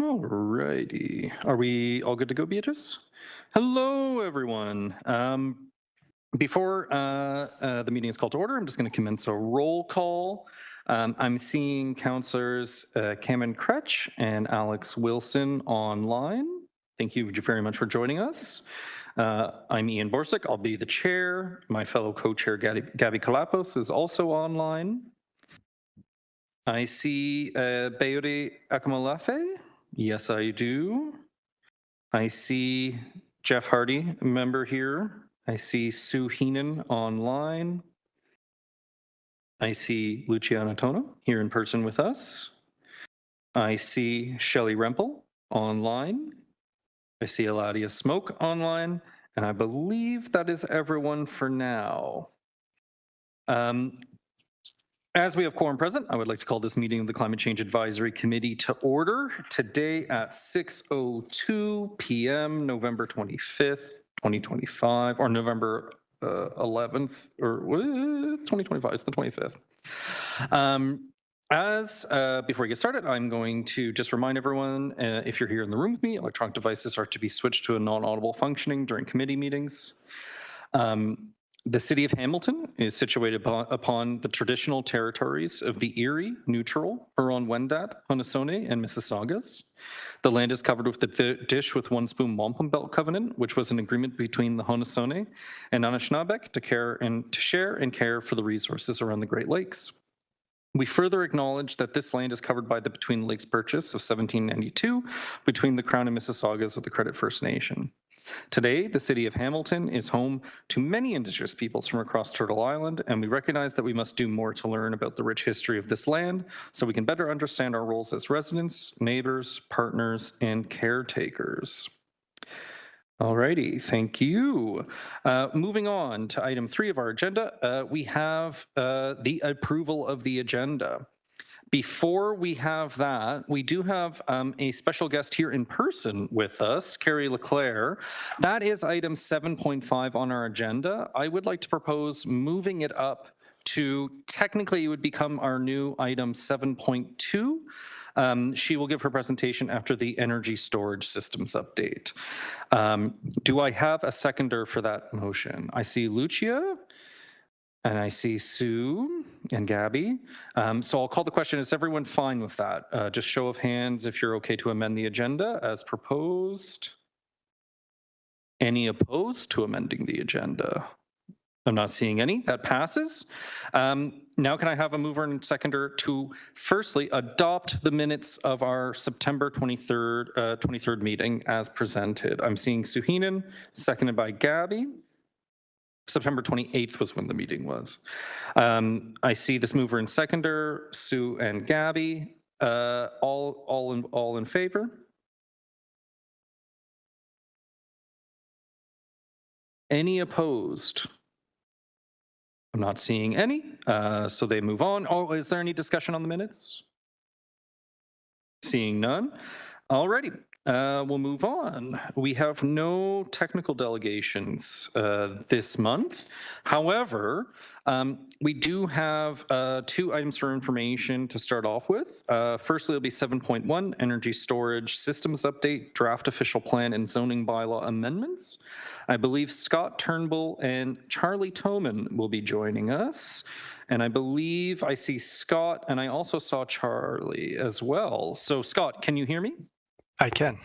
All righty. Are we all good to go, Beatrice? Hello, everyone. Before the meeting is called to order, I'm just going to commence a roll call. I'm seeing Councillors Cameron Kretsch and Alex Wilson online. Thank you very much for joining us. I'm Ian Borsick. I'll be the chair. My fellow co-chair, Gabby Kalapos, is also online. I see Bayuri Akamalafe. Yes, I do. I see Jeff Hardy, a member here. I see Sue Heenan online. I see Luciana Tono here in person with us. I see Shelley Rempel online. I see Eladia Smoke online. And I believe that is everyone for now. As we have quorum present, I would like to call this meeting of the Climate Change Advisory Committee to order today at 6:02 p.m. November 25th, 2025, or November 11th, or 2025, it's the 25th. Before we get started, I'm going to just remind everyone, if you're here in the room with me, electronic devices are to be switched to a non-audible functioning during committee meetings. The city of Hamilton is situated upon the traditional territories of the Erie, Neutral, Huron-Wendat, Haudenosaunee, and Mississaugas. The land is covered with the Dish with One Spoon Wampum Belt Covenant, which was an agreement between the Haudenosaunee and Anishinaabeg to share and care for the resources around the Great Lakes. We further acknowledge that this land is covered by the Between Lakes Purchase of 1792 between the Crown and Mississaugas of the Credit First Nation. Today, the city of Hamilton is home to many Indigenous peoples from across Turtle Island, and we recognize that we must do more to learn about the rich history of this land so we can better understand our roles as residents, neighbors, partners, and caretakers. Alrighty, thank you. Moving on to item 3 of our agenda, we have the approval of the agenda. Before we have that, we do have a special guest here in person with us, Carrie Leclerc. That is item 7.5 on our agenda. I would like to propose moving it up to, technically it would become our new item 7.2. She will give her presentation after the energy storage systems update. Do I have a seconder for that motion? I see Lucia. And I see Sue and Gabby. So I'll call the question, is everyone fine with that? Just show of hands if you're okay to amend the agenda as proposed. Any opposed to amending the agenda? I'm not seeing any. That passes. Now can I have a mover and seconder to firstly adopt the minutes of our September 23rd meeting as presented? I'm seeing Sue Heenan, seconded by Gabby. September 28th was when the meeting was. I see this mover and seconder, Sue and Gabby. All in favor? Any opposed? I'm not seeing any, so they move on. Oh, is there any discussion on the minutes? Seeing none. Alrighty. We'll move on. We have no technical delegations this month. However, we do have 2 items for information to start off with. Firstly, it'll be 7.1, Energy Storage Systems Update, Draft Official Plan and Zoning Bylaw Amendments. I believe Scott Turnbull and Charlie Toman will be joining us. And I believe I see Scott, and I also saw Charlie as well. So Scott, can you hear me? I can.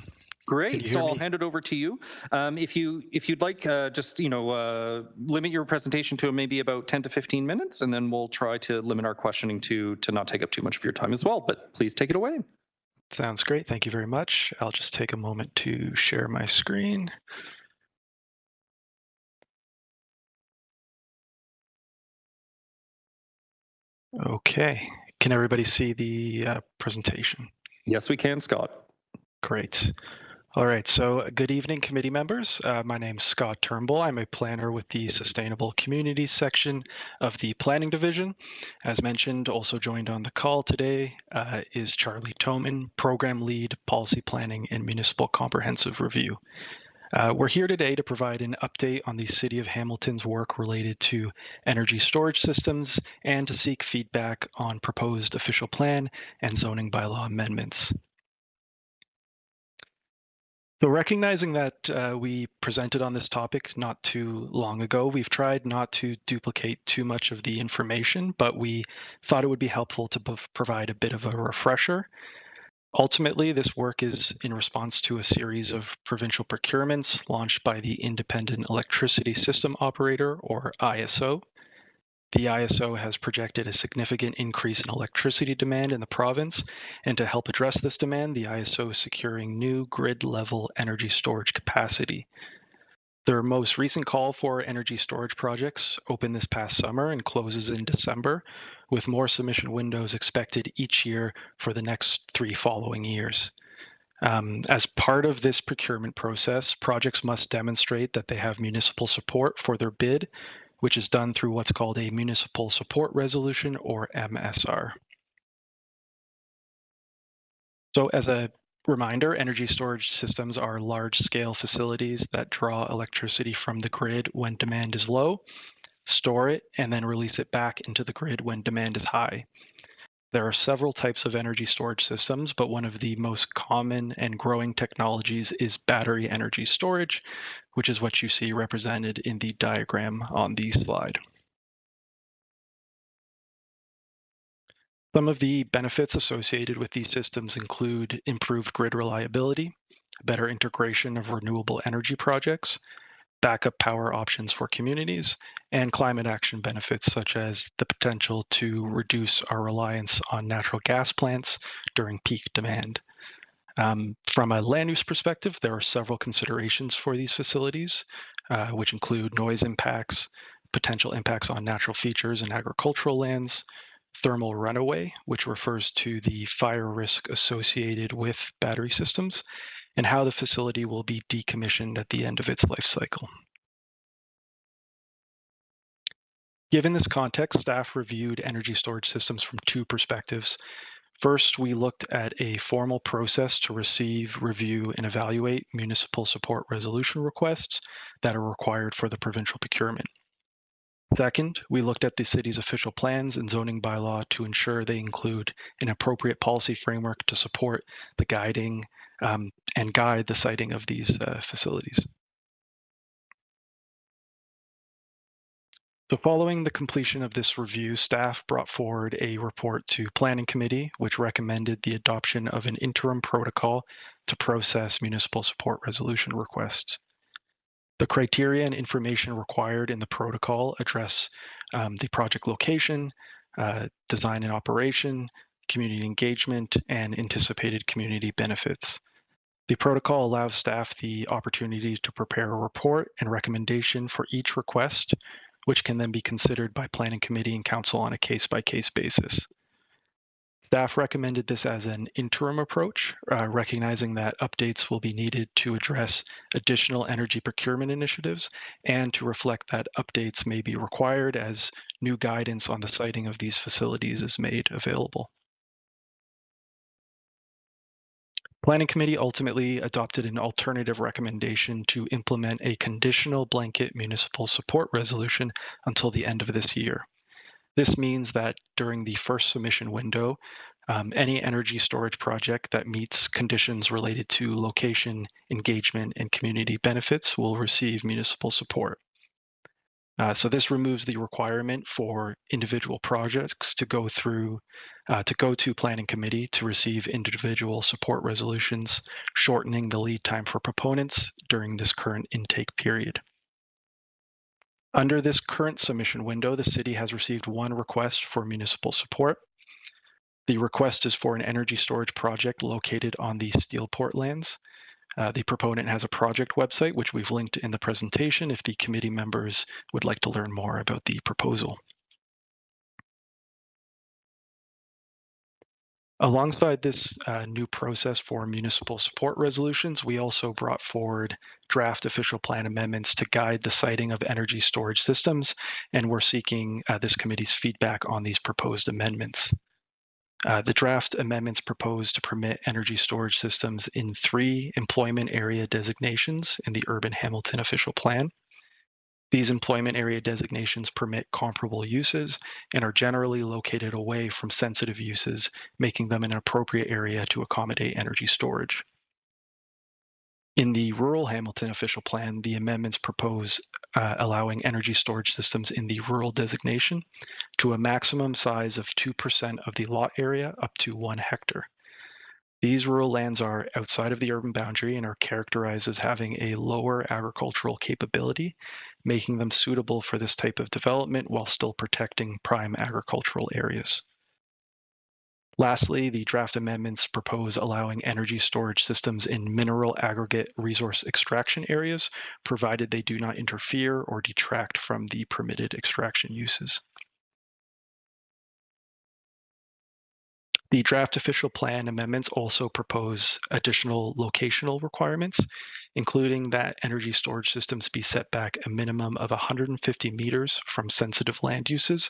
Great. So I'll hand it over to you. If you'd like, just limit your presentation to maybe about 10 to 15 minutes, and then we'll try to limit our questioning to not take up too much of your time as well. But please take it away. Sounds great. Thank you very much. I'll just take a moment to share my screen. Okay. Can everybody see the presentation? Yes, we can, Scott. Great. All right, so good evening, committee members. My name is Scott Turnbull. I'm a planner with the Sustainable Communities section of the Planning Division. As mentioned, also joined on the call today is Charlie Toman, Program Lead, Policy Planning and Municipal Comprehensive Review. We're here today to provide an update on the City of Hamilton's work related to energy storage systems and to seek feedback on proposed official plan and zoning bylaw amendments. So recognizing that we presented on this topic not too long ago, we've tried not to duplicate too much of the information, but we thought it would be helpful to provide a bit of a refresher. Ultimately, this work is in response to a series of provincial procurements launched by the Independent Electricity System Operator, or ISO. The ISO has projected a significant increase in electricity demand in the province, and to help address this demand, the ISO is securing new grid-level energy storage capacity. Their most recent call for energy storage projects opened this past summer and closes in December, with more submission windows expected each year for the next 3 following years. As part of this procurement process, projects must demonstrate that they have municipal support for their bid, which is done through what's called a Municipal Support Resolution, or MSR. So as a reminder, energy storage systems are large-scale facilities that draw electricity from the grid when demand is low, store it, and then release it back into the grid when demand is high. There are several types of energy storage systems, but one of the most common and growing technologies is battery energy storage, which is what you see represented in the diagram on the slide. Some of the benefits associated with these systems include improved grid reliability, better integration of renewable energy projects, backup power options for communities, and climate action benefits such as the potential to reduce our reliance on natural gas plants during peak demand. From a land use perspective, there are several considerations for these facilities, which include noise impacts, potential impacts on natural features and agricultural lands, thermal runaway, which refers to the fire risk associated with battery systems, and how the facility will be decommissioned at the end of its life cycle. Given this context, staff reviewed energy storage systems from 2 perspectives. First, we looked at a formal process to receive, review, and evaluate municipal support resolution requests that are required for the provincial procurement. Second, we looked at the city's official plans and zoning bylaw to ensure they include an appropriate policy framework to support the guiding and guide the siting of these facilities. So following the completion of this review, staff brought forward a report to Planning Committee, which recommended the adoption of an interim protocol to process municipal support resolution requests. The criteria and information required in the protocol address the project location, design and operation, community engagement, and anticipated community benefits. The protocol allows staff the opportunity to prepare a report and recommendation for each request, which can then be considered by Planning Committee and Council on a case-by-case basis. Staff recommended this as an interim approach, recognizing that updates will be needed to address additional energy procurement initiatives and to reflect that updates may be required as new guidance on the siting of these facilities is made available. Planning Committee ultimately adopted an alternative recommendation to implement a conditional blanket municipal support resolution until the end of this year. This means that during the first submission window, any energy storage project that meets conditions related to location, engagement, and community benefits will receive municipal support. So this removes the requirement for individual projects to go to Planning Committee to receive individual support resolutions, shortening the lead time for proponents during this current intake period. Under this current submission window, the city has received 1 request for municipal support. The request is for an energy storage project located on the Steelport lands. The proponent has a project website, which we've linked in the presentation if the committee members would like to learn more about the proposal. Alongside this new process for municipal support resolutions, we also brought forward draft official plan amendments to guide the siting of energy storage systems, and we're seeking this committee's feedback on these proposed amendments. The draft amendments propose to permit energy storage systems in 3 employment area designations in the Urban Hamilton official plan. These employment area designations permit comparable uses and are generally located away from sensitive uses, making them an appropriate area to accommodate energy storage. In the rural Hamilton official plan, the amendments propose allowing energy storage systems in the rural designation to a maximum size of 2% of the lot area up to 1 hectare. These rural lands are outside of the urban boundary and are characterized as having a lower agricultural capability, making them suitable for this type of development while still protecting prime agricultural areas. Lastly, the draft amendments propose allowing energy storage systems in mineral aggregate resource extraction areas, provided they do not interfere or detract from the permitted extraction uses. The draft official plan amendments also propose additional locational requirements, including that energy storage systems be set back a minimum of 150 meters from sensitive land uses,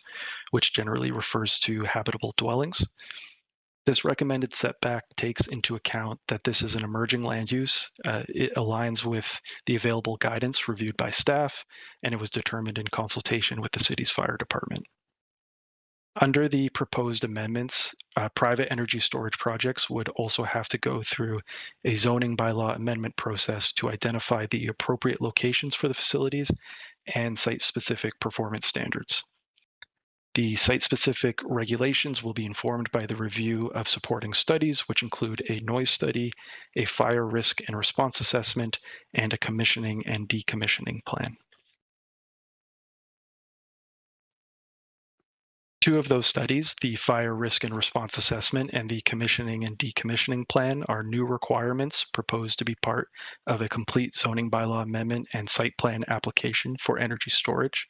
which generally refers to habitable dwellings. This recommended setback takes into account that this is an emerging land use. It aligns with the available guidance reviewed by staff, and it was determined in consultation with the city's fire department. Under the proposed amendments, private energy storage projects would also have to go through a zoning bylaw amendment process to identify the appropriate locations for the facilities and site-specific performance standards. The site-specific regulations will be informed by the review of supporting studies, which include a noise study, a fire risk and response assessment, and a commissioning and decommissioning plan. Two of those studies, the fire risk and response assessment and the commissioning and decommissioning plan, are new requirements proposed to be part of a complete zoning bylaw amendment and site plan application for energy storage.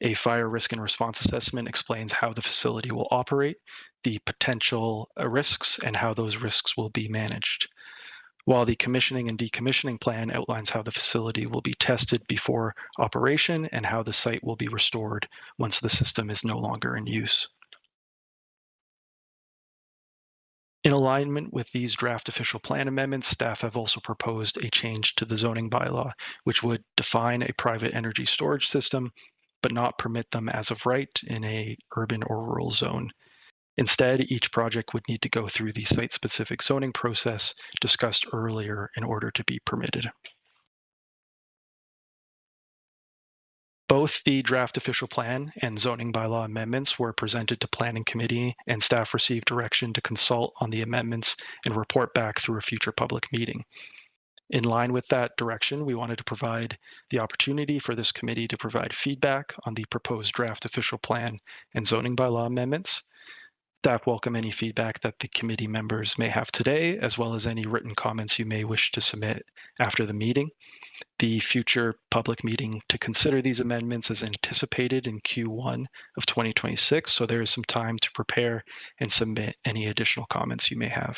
A fire risk and response assessment explains how the facility will operate, the potential risks, and how those risks will be managed. While the commissioning and decommissioning plan outlines how the facility will be tested before operation and how the site will be restored once the system is no longer in use. In alignment with these draft official plan amendments, staff have also proposed a change to the zoning bylaw, which would define a private energy storage system, but not permit them as of right in a urban or rural zone. Instead, each project would need to go through the site-specific zoning process discussed earlier in order to be permitted. Both the draft official plan and zoning bylaw amendments were presented to Planning Committee, and staff received direction to consult on the amendments and report back through a future public meeting. In line with that direction, we wanted to provide the opportunity for this committee to provide feedback on the proposed draft official plan and zoning bylaw amendments. Staff welcome any feedback that the committee members may have today, as well as any written comments you may wish to submit after the meeting. The future public meeting to consider these amendments is anticipated in Q1 of 2026, so there is some time to prepare and submit any additional comments you may have.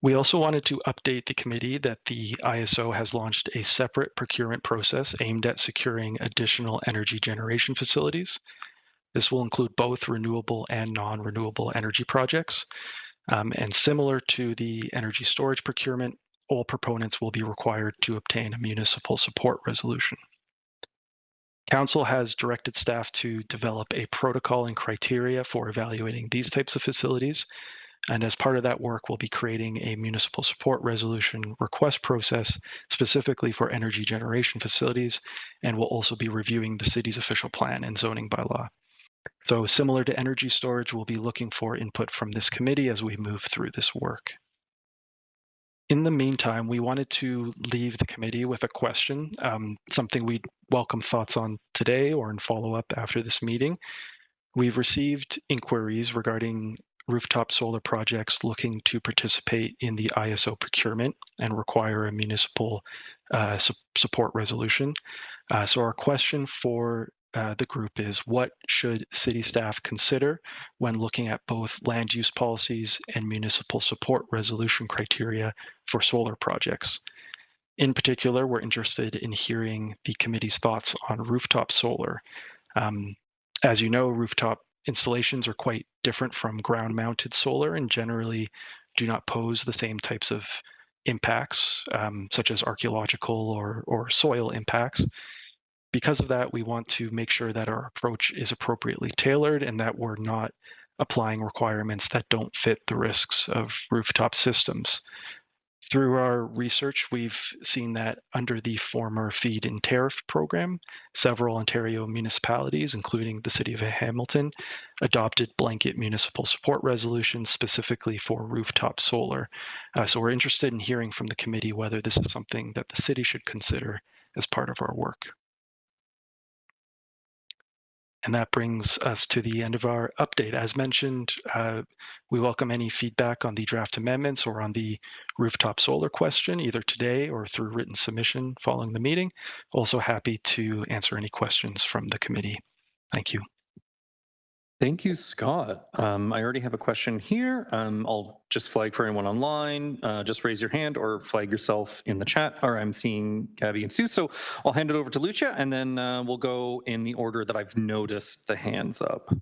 We also wanted to update the committee that the ISO has launched a separate procurement process aimed at securing additional energy generation facilities. This will include both renewable and non-renewable energy projects. And similar to the energy storage procurement, all proponents will be required to obtain a municipal support resolution. Council has directed staff to develop a protocol and criteria for evaluating these types of facilities. And as part of that work, we'll be creating a municipal support resolution request process specifically for energy generation facilities, and we'll also be reviewing the city's official plan and zoning bylaw. So similar to energy storage, we'll be looking for input from this committee as we move through this work. In the meantime, we wanted to leave the committee with a question, something we'd welcome thoughts on today or in follow-up after this meeting. We've received inquiries regarding rooftop solar projects looking to participate in the ISO procurement and require a municipal support resolution. So our question for the group is, what should city staff consider when looking at both land use policies and municipal support resolution criteria for solar projects? In particular, we're interested in hearing the committee's thoughts on rooftop solar. As you know, rooftop installations are quite different from ground-mounted solar and generally do not pose the same types of impacts, such as archaeological or soil impacts. Because of that, we want to make sure that our approach is appropriately tailored and that we're not applying requirements that don't fit the risks of rooftop systems. Through our research, we've seen that under the former feed-in tariff program, several Ontario municipalities, including the City of Hamilton, adopted blanket municipal support resolutions specifically for rooftop solar. So we're interested in hearing from the committee whether this is something that the city should consider as part of our work. And that brings us to the end of our update. As mentioned, we welcome any feedback on the draft amendments or on the rooftop solar question, either today or through written submission following the meeting. Also happy to answer any questions from the committee. Thank you. Thank you, Scott. I already have a question here. I'll just flag for anyone online. Just raise your hand or flag yourself in the chat. Or I'm seeing Gabby and Sue. So I'll hand it over to Lucia, and then we'll go in the order that I've noticed the hands up.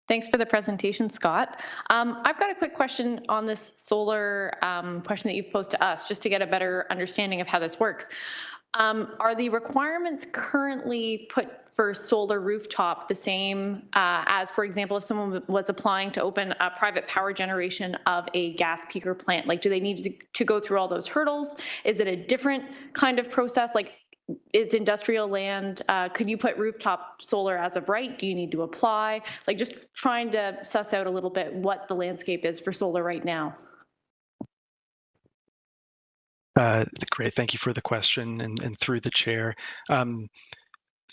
Thanks for the presentation, Scott. I've got a quick question on this solar question that you've posed to us, just to get a better understanding of how this works. Are the requirements currently put for solar rooftop the same as, for example, if someone was applying to open a private power generation of a gas peaker plant? Like, do they need to go through all those hurdles? Is it a different kind of process? Like, is industrial land, could you put rooftop solar as of right? Do you need to apply? Like, just trying to suss out a little bit what the landscape is for solar right now. Great, thank you for the question, and through the chair.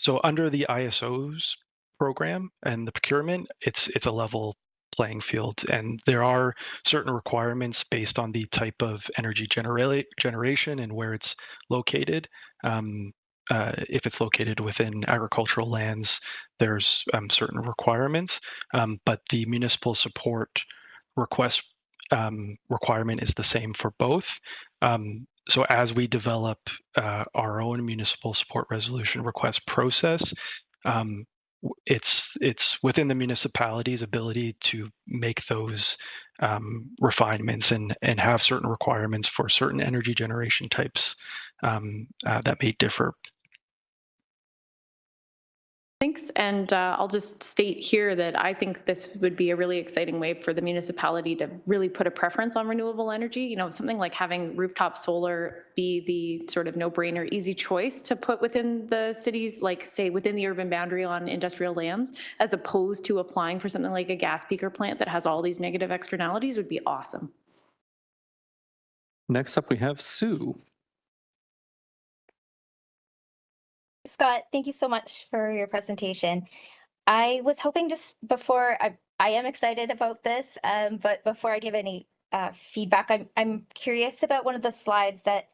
So under the ISO's program and the procurement, it's a level playing field, and there are certain requirements based on the type of energy generation and where it's located. If it's located within agricultural lands, there's certain requirements, but the municipal support request requirement is the same for both. So as we develop our own municipal support resolution request process, it's within the municipality's ability to make those refinements and have certain requirements for certain energy generation types that may differ. Thanks, and I'll just state here that I think this would be a really exciting way for the municipality to really put a preference on renewable energy. You know, something like having rooftop solar be the sort of no-brainer, easy choice to put within the cities, like say within the urban boundary on industrial lands, as opposed to applying for something like a gas peaker plant that has all these negative externalities would be awesome. Next up, we have Sue. Scott, thank you so much for your presentation. I was hoping just before, I am excited about this, but before I give any feedback, I'm curious about one of the slides that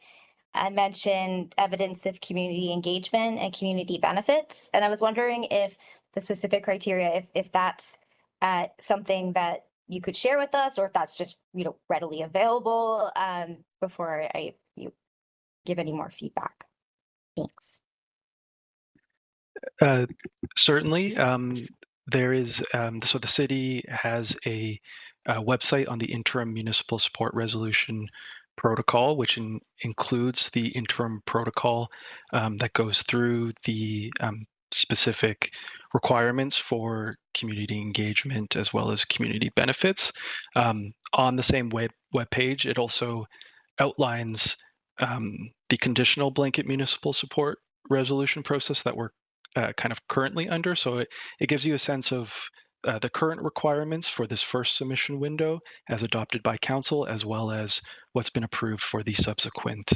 mentioned evidence of community engagement and community benefits. And I was wondering if the specific criteria, if that's something that you could share with us, or if that's just, you know, readily available before I give any more feedback. Thanks. Certainly. There is, so the city has a website on the interim municipal support resolution protocol, which includes the interim protocol that goes through the specific requirements for community engagement as well as community benefits. On the same web page, it also outlines the conditional blanket municipal support resolution process that we're kind of currently under. So it gives you a sense of the current requirements for this first submission window as adopted by council, as well as what's been approved for the subsequent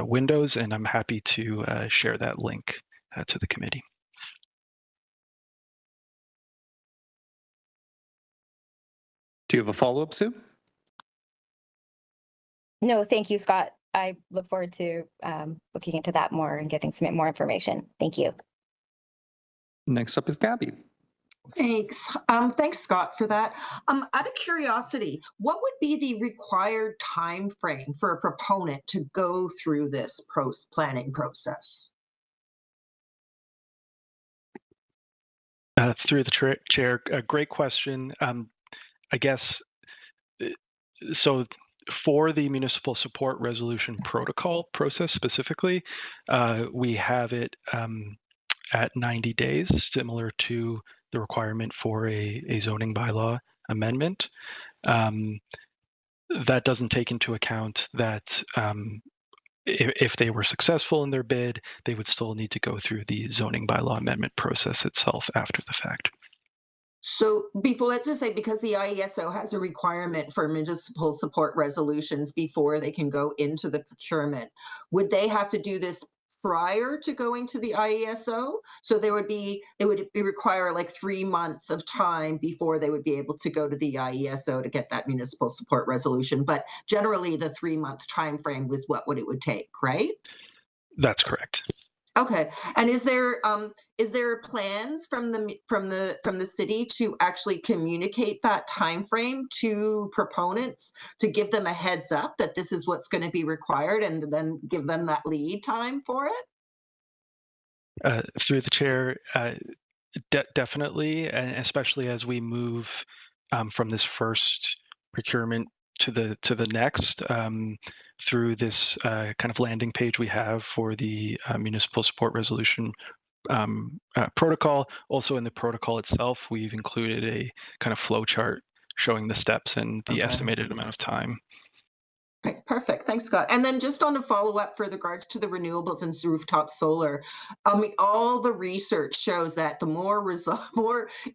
windows. And I'm happy to share that link to the committee. Do you have a follow-up, Sue? No, thank you, Scott. I look forward to looking into that more and getting some more information. Thank you. Next up is Gabby. Thanks. Thanks, Scott, for that. Out of curiosity, what would be the required time frame for a proponent to go through this planning process? Through the chair, a great question. I guess, so for the municipal support resolution protocol process specifically, we have it at 90 days, similar to the requirement for a zoning bylaw amendment. That doesn't take into account that if they were successful in their bid, they would still need to go through the zoning bylaw amendment process itself after the fact. So before, let's just say, because the IESO has a requirement for municipal support resolutions before they can go into the procurement, would they have to do this prior to going to the IESO? So it would require like 3 months of time before they would be able to go to the IESO to get that municipal support resolution. But generally the 3-month time frame was what it would take, right? That's correct. Okay, and is there plans from the city to actually communicate that time frame to proponents to give them a heads up that this is what's going to be required, and then give them that lead time for it? Through the chair, definitely, and especially as we move from this first procurement to the next, through this kind of landing page we have for the municipal support resolution protocol. Also in the protocol itself, we've included a kind of flow chart showing the steps and the estimated amount of time. Okay, perfect. Thanks, Scott. And then just on a follow-up for regards to the renewables and rooftop solar, all the research shows that the more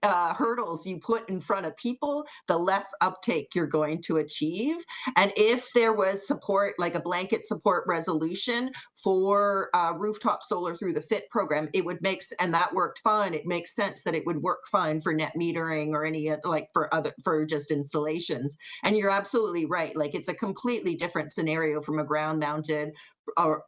hurdles you put in front of people, the less uptake you're going to achieve. And if there was support, like a blanket support resolution for rooftop solar through the FIT program, it would and that worked fine. It makes sense that it would work fine for net metering or any like for just installations. And you're absolutely right. Like, it's a completely different scenario from a ground mounted or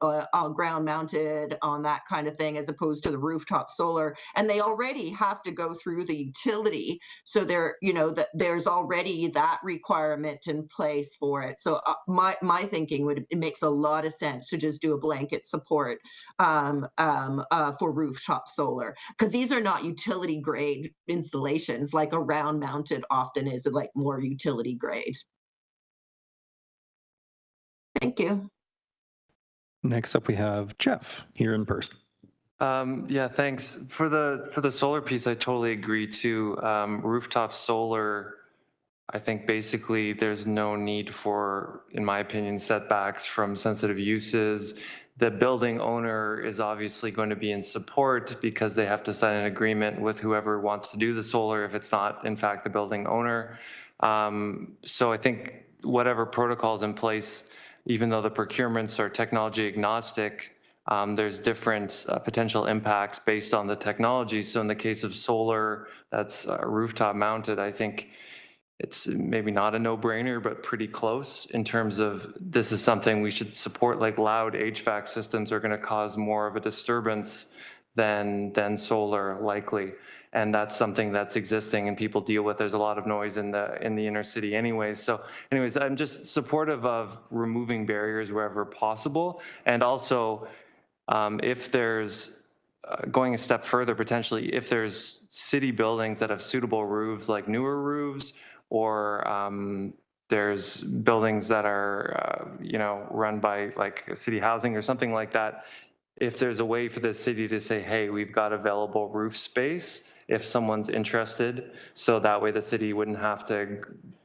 ground mounted on that kind of thing, as opposed to the rooftop solar. And they already have to go through the utility, so there's already that requirement in place for it. So my thinking it makes a lot of sense to just do a blanket support for rooftop solar, because these are not utility grade installations like a round mounted often is, like more utility grade. Thank you. Next up, we have Jeff here in person. Yeah, thanks. For the solar piece, I totally agree too. Rooftop solar, I think basically there's no need for, in my opinion, setbacks from sensitive uses. The building owner is obviously going to be in support because they have to sign an agreement with whoever wants to do the solar if it's not, in fact, the building owner. So I think whatever protocols in place, even though the procurements are technology agnostic, there's different potential impacts based on the technology. So in the case of solar that's rooftop mounted, I think it's maybe not a no-brainer, but pretty close in terms of this is something we should support. Like, loud HVAC systems are going to cause more of a disturbance than solar, likely. And that's something that's existing and people deal with. There's a lot of noise in the inner city anyways. So anyways, I'm just supportive of removing barriers wherever possible. And also, if there's going a step further, potentially, if there's city buildings that have suitable roofs, like newer roofs, or there's buildings that are, run by like city housing or something like that, if there's a way for the city to say, hey, we've got available roof space if someone's interested, so that way the city wouldn't have to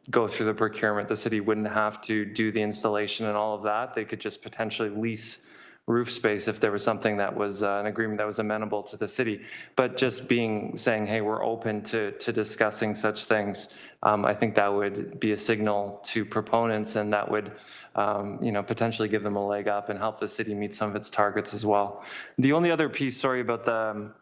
go through the procurement, the city wouldn't have to do the installation and all of that. They could just potentially lease roof space if there was something that was an agreement that was amenable to the city. But just saying, hey, we're open to discussing such things, I think that would be a signal to proponents, and that would potentially give them a leg up and help the city meet some of its targets as well. The only other piece, sorry, about the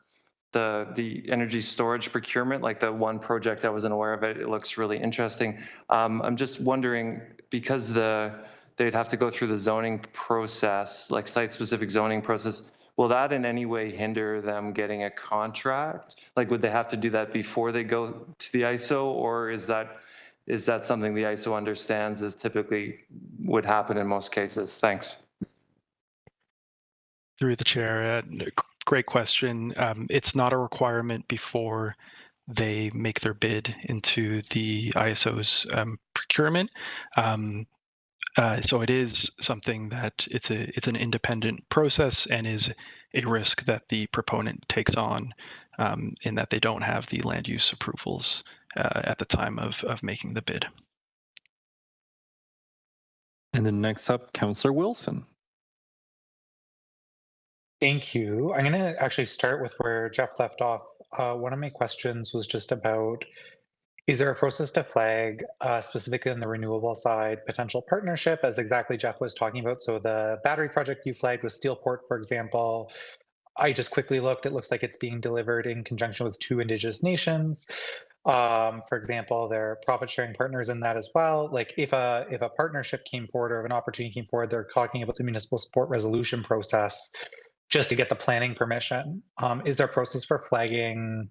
energy storage procurement, like the one project I wasn't aware of it looks really interesting. I'm just wondering, because they'd have to go through the zoning process, like site-specific zoning process, will that in any way hinder them getting a contract? Like, would they have to do that before they go to the ISO, or is that something the ISO understands as typically would happen in most cases? Thanks. Through the chair, great question. It's not a requirement before they make their bid into the ISO's procurement. So it is something that it's an independent process and is a risk that the proponent takes on in that they don't have the land use approvals at the time of making the bid. And then next up, Councillor Wilson. Thank you. I'm going to actually start with where Jeff left off. One of my questions was just about, is there a process to flag, specifically on the renewable side, potential partnership, as exactly Jeff was talking about? So the battery project you flagged with Steelport, for example, I just quickly looked, it looks like it's being delivered in conjunction with 2 Indigenous nations. For example, there are profit sharing partners in that as well. Like if a partnership came forward or if an opportunity came forward, they're talking about the municipal support resolution process just to get the planning permission. Is there a process for flagging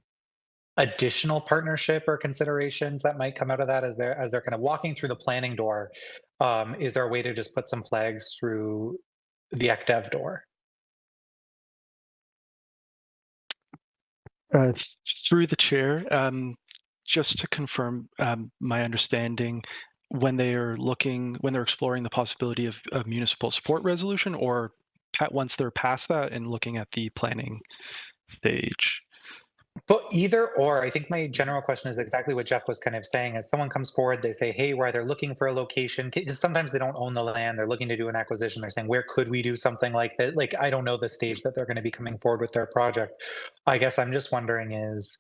additional partnership or considerations that might come out of that as they're kind of walking through the planning door? Is there a way to just put some flags through the ECDEV door? Through the chair, just to confirm my understanding, when they're exploring the possibility of municipal support resolution, or once they're past that and looking at the planning stage? But either or, I think my general question is exactly what Jeff was kind of saying. As someone comes forward, they say, hey, we're either looking for a location, because sometimes they don't own the land, they're looking to do an acquisition, they're saying, where could we do something like that? Like, I don't know the stage that they're going to be coming forward with their project. I guess I'm just wondering is,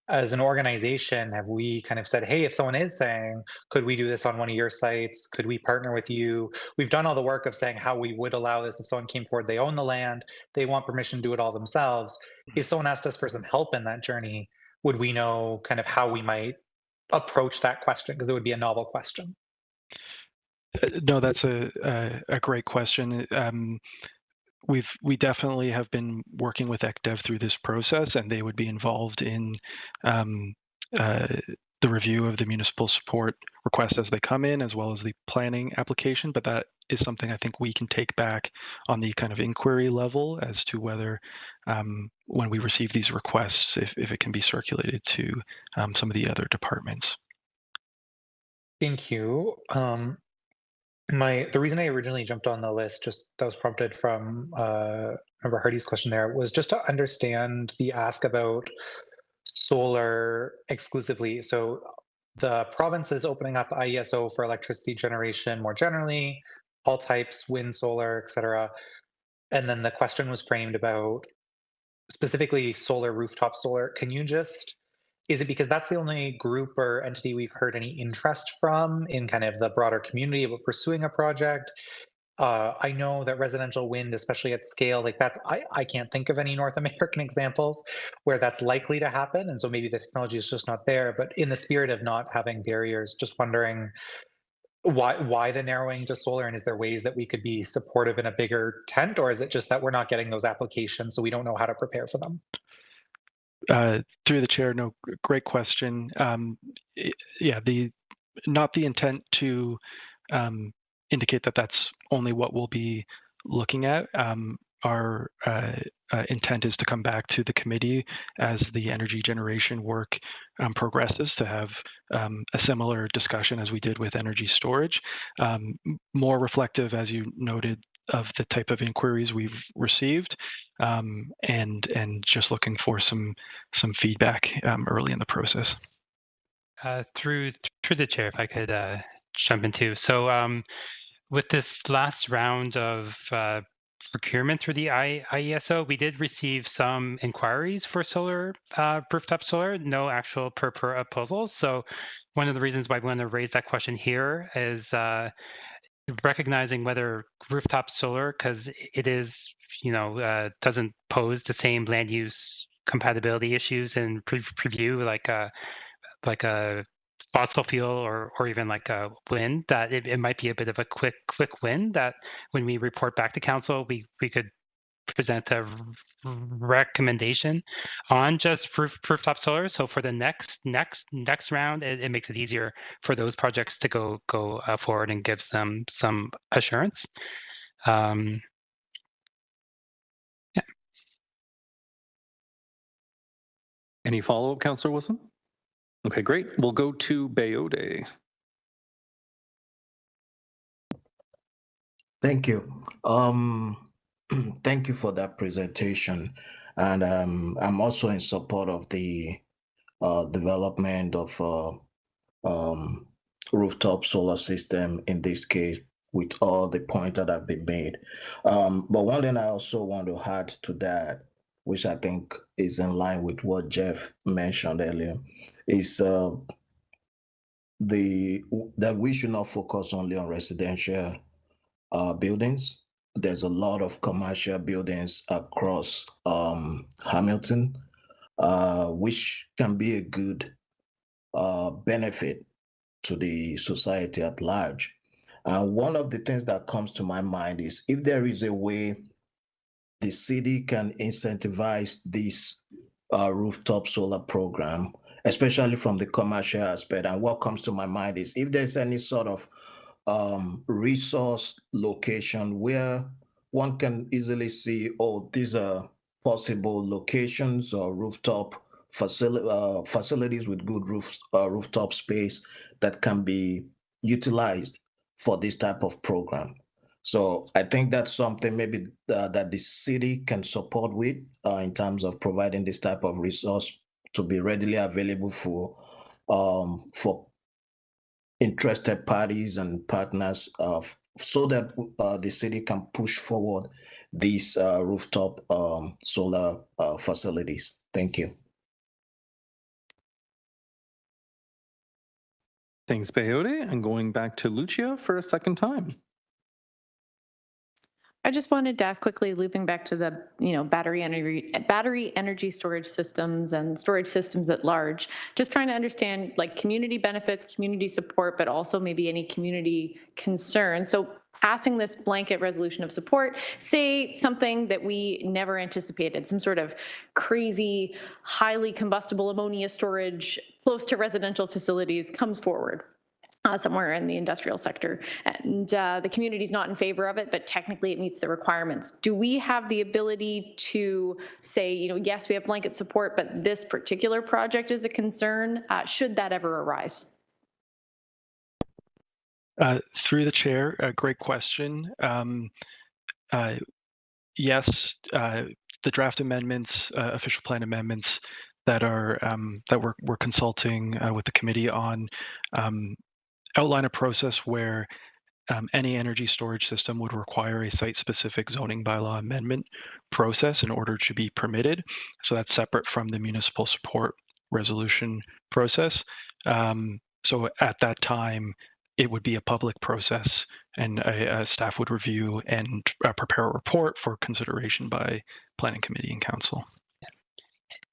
as an organization, have we kind of said, hey, if someone is saying, could we do this on one of your sites? Could we partner with you? We've done all the work of saying how we would allow this if someone came forward, they own the land, they want permission to do it all themselves. If someone asked us for some help in that journey, would we know kind of how we might approach that question? Because it would be a novel question. No, that's a great question. We definitely have been working with ECDEV through this process, and they would be involved in the review of the municipal support requests as they come in, as well as the planning application. But that is something I think we can take back on the kind of inquiry level as to whether, when we receive these requests, if it can be circulated to some of the other departments. Thank you. The reason I originally jumped on the list, just that was prompted from Member Hardy's question there, was just to understand the ask about solar exclusively. So the province is opening up IESO for electricity generation more generally, all types, wind, solar, etc. And then the question was framed about specifically solar, rooftop solar. Can you just, is it because that's the only group or entity we've heard any interest from in kind of the broader community about pursuing a project? I know that residential wind, especially at scale like that, I can't think of any North American examples where that's likely to happen. And so maybe the technology is just not there. But in the spirit of not having barriers, just wondering why the narrowing to solar, and is there ways that we could be supportive in a bigger tent, or is it just that we're not getting those applications, so we don't know how to prepare for them? Through the chair, no, great question. Yeah, not the intent to indicate that that's only what we'll be looking at. Our intent is to come back to the committee as the energy generation work progresses to have a similar discussion as we did with energy storage, more reflective, as you noted, of the type of inquiries we've received, and just looking for some feedback early in the process. Through the chair, if I could jump in too. So with this last round of procurement through the IESO, we did receive some inquiries for solar, rooftop solar, no actual proposals. So one of the reasons why we want to raise that question here is recognizing whether rooftop solar, because it is, doesn't pose the same land use compatibility issues and preview like a fossil fuel or even like a wind, that it might be a bit of a quick win that when we report back to council, we could present a recommendation on just rooftop solar. So for the next round, it makes it easier for those projects to go forward and give them some assurance. Yeah. Any follow-up, Councillor Wilson? Okay, great. We'll go to Bayode. Thank you. thank you for that presentation. And I'm also in support of the development of um, rooftop solar system in this case, with all the points that have been made. But one thing I also want to add to that, which I think is in line with what Jeff mentioned earlier, is that we should not focus only on residential buildings. There's a lot of commercial buildings across Hamilton, which can be a good benefit to the society at large. And one of the things that comes to my mind is if there is a way the city can incentivize this rooftop solar program, especially from the commercial aspect. And what comes to my mind is if there's any sort of resource location where one can easily see, oh, these are possible locations or rooftop facilities with good rooftop space that can be utilized for this type of program. So I think that's something maybe that the city can support with in terms of providing this type of resource to be readily available for interested parties and partners so that the city can push forward these rooftop solar facilities. Thank you. Thanks, Bayode. And going back to Lucia for a second time. I just wanted to ask quickly, looping back to the battery energy storage systems and storage systems at large, just trying to understand like community benefits, community support, but also maybe any community concerns. So passing this blanket resolution of support, say something that we never anticipated, some sort of crazy, highly combustible ammonia storage close to residential facilities comes forward. Somewhere in the industrial sector, and the community is not in favor of it, but technically it meets the requirements. Do we have the ability to say, yes, we have blanket support, but this particular project is a concern, should that ever arise? Through the chair, great question. Yes, the draft amendments, official plan amendments that we're consulting with the committee on outline a process where any energy storage system would require a site-specific zoning bylaw amendment process in order to be permitted. So that's separate from the municipal support resolution process. So at that time, it would be a public process, and a staff would review and prepare a report for consideration by planning committee and council.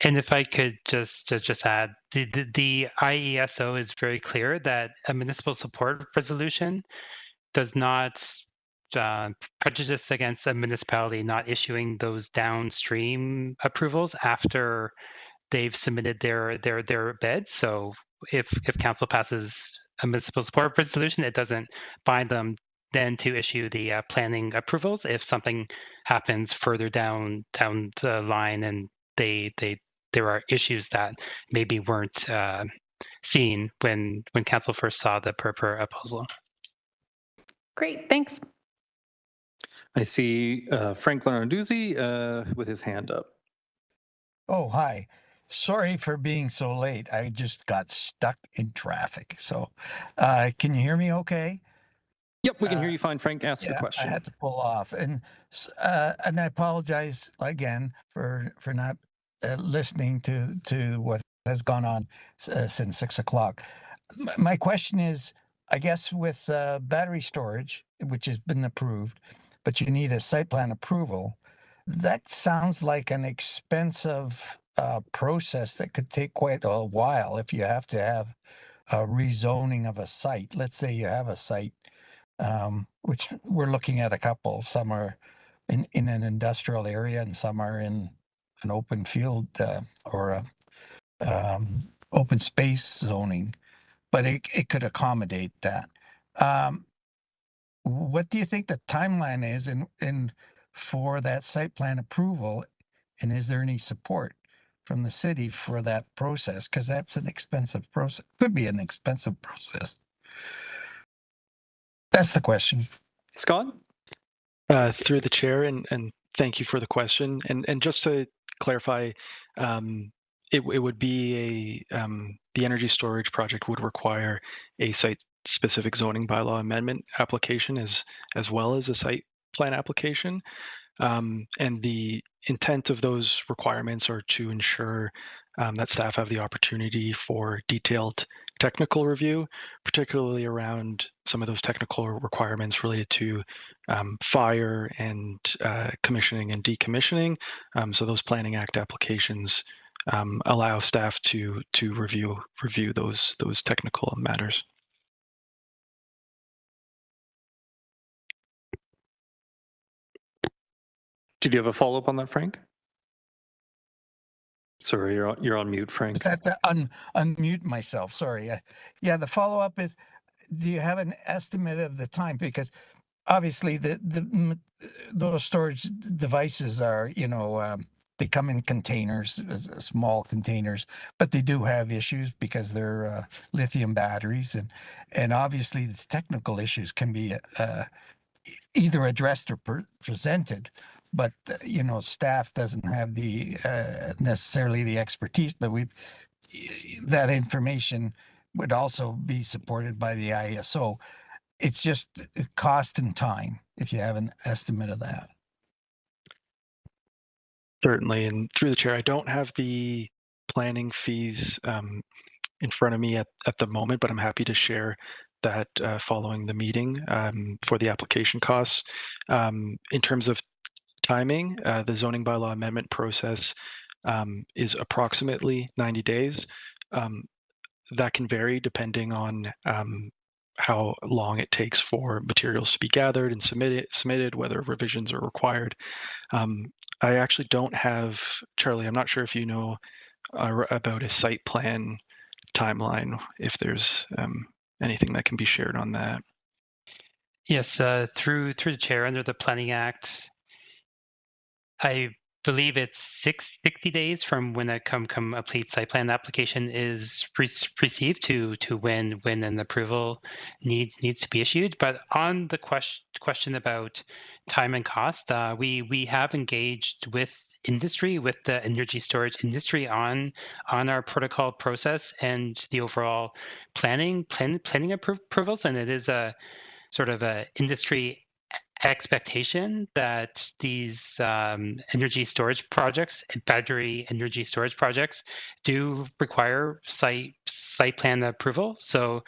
And if I could just add, the IESO is very clear that a municipal support resolution does not prejudice against a municipality not issuing those downstream approvals after they've submitted their bid. So if council passes a municipal support resolution, it doesn't bind them then to issue the planning approvals if something happens further down the line and there are issues that maybe weren't seen when council first saw the proposal. Great, thanks. I see Frank Lenarduzzi with his hand up. Oh, hi. Sorry for being so late. I just got stuck in traffic. So can you hear me okay? Yep, we can hear you fine, Frank. Ask your question. I had to pull off. And I apologize again for not listening to what has gone on since 6 o'clock. My question is, I guess with battery storage, which has been approved, but you need a site plan approval, that sounds like an expensive process that could take quite a while if you have to have a rezoning of a site. Let's say you have a site, which we're looking at a couple. Some are in an industrial area and some are in an open field or a open space zoning, but it could accommodate that. What do you think the timeline is in for that site plan approval? And is there any support from the city for that process? Because that's an expensive process. Could be an expensive process. That's the question. Scott? Through the chair, and Thank you for the question. And just to clarify, it would be the energy storage project would require a site-specific zoning bylaw amendment application as well as a site plan application. And the intent of those requirements are to ensure that staff have the opportunity for detailed technical review, particularly around some of those technical requirements related to fire and commissioning and decommissioning. So those Planning Act applications allow staff to review those technical matters. Did you have a follow-up on that, Frank? Sorry, you're on mute, Frank. Just have to unmute myself. Sorry. Yeah, the follow-up is, do you have an estimate of the time? Because obviously those storage devices are, they come in containers, small containers, but they do have issues because they're lithium batteries, and obviously the technical issues can be either addressed or presented. But staff doesn't have the necessarily the expertise. But that information would also be supported by the ISO. It's just cost and time, if you have an estimate of that. Certainly, and through the chair, I don't have the planning fees in front of me at the moment, but I'm happy to share that following the meeting for the application costs. In terms of timing, the zoning bylaw amendment process is approximately 90 days. That can vary depending on how long it takes for materials to be gathered and submitted, whether revisions are required. I actually don't have, Charlie, I'm not sure if you know about a site plan timeline, if there's anything that can be shared on that. Yes, through the chair, under the Planning Act, I believe it's 60 days from when a complete site plan application is received to when an approval needs to be issued. But on the question about time and cost, we have engaged with industry, with the energy storage industry on our protocol process and the overall planning approvals, and it is a sort of a industry expectation that these energy storage projects, battery energy storage projects, do require site plan approval. So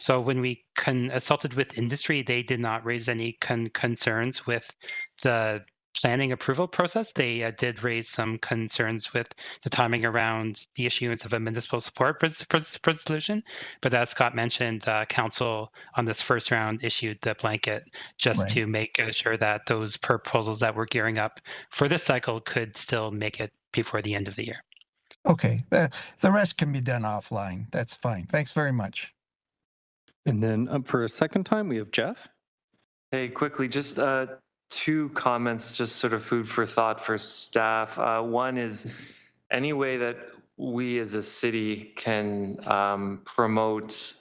when we consulted with industry, they did not raise any concerns with the planning approval process. They did raise some concerns with the timing around the issuance of a municipal support resolution. But as Scott mentioned, Council on this first round issued the blanket just to make sure that those proposals that we're gearing up for this cycle could still make it before the end of the year. Okay, the rest can be done offline. That's fine. Thanks very much. And then up for a second time, we have Jeff. Hey, quickly, just two comments, just sort of food for thought for staff. One is any way that we as a city can promote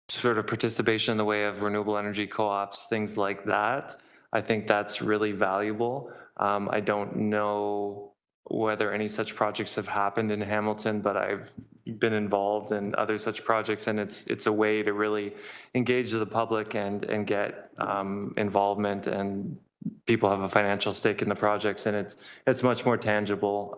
sort of participation in the way of renewable energy co-ops, things like that. I think that's really valuable. I don't know whether any such projects have happened in Hamilton, but I've been involved in other such projects, and it's a way to really engage the public and get involvement, and people have a financial stake in the projects, and it's much more tangible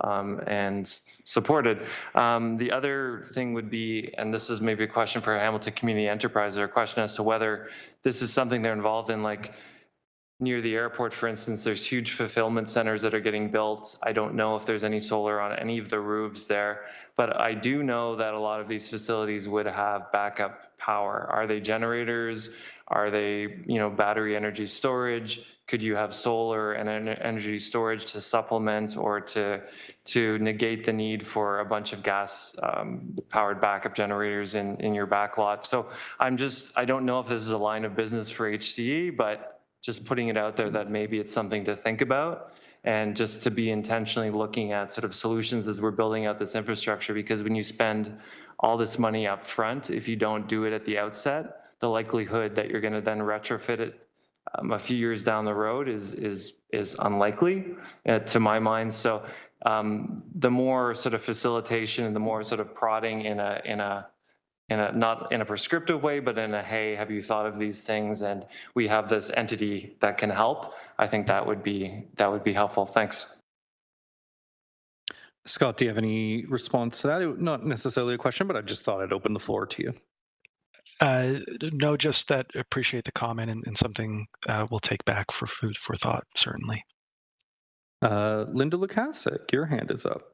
and supported. The other thing would be, and this is maybe a question for Hamilton Community Enterprise, or a question as to whether this is something they're involved in, like near the airport, for instance, there's huge fulfillment centers that are getting built. I don't know if there's any solar on any of the roofs there, but I do know that a lot of these facilities would have backup power. Are they generators? Are they, battery energy storage? Could you have solar and energy storage to supplement or to negate the need for a bunch of gas powered backup generators in your back lot? So I don't know if this is a line of business for HCE, but just putting it out there that maybe it's something to think about, and just to be intentionally looking at sort of solutions as we're building out this infrastructure, because when you spend all this money up front, if you don't do it at the outset, the likelihood that you're going to then retrofit it a few years down the road is is unlikely to my mind. So the more sort of facilitation and the more sort of prodding in a not in a prescriptive way, but in a, hey, have you thought of these things? And we have this entity that can help. I think that would be helpful. Thanks. Scott, do you have any response to that? Not necessarily a question, but I just thought I'd open the floor to you. No, just that appreciate the comment and something we'll take back for food for thought, certainly. Linda Lukasik, your hand is up.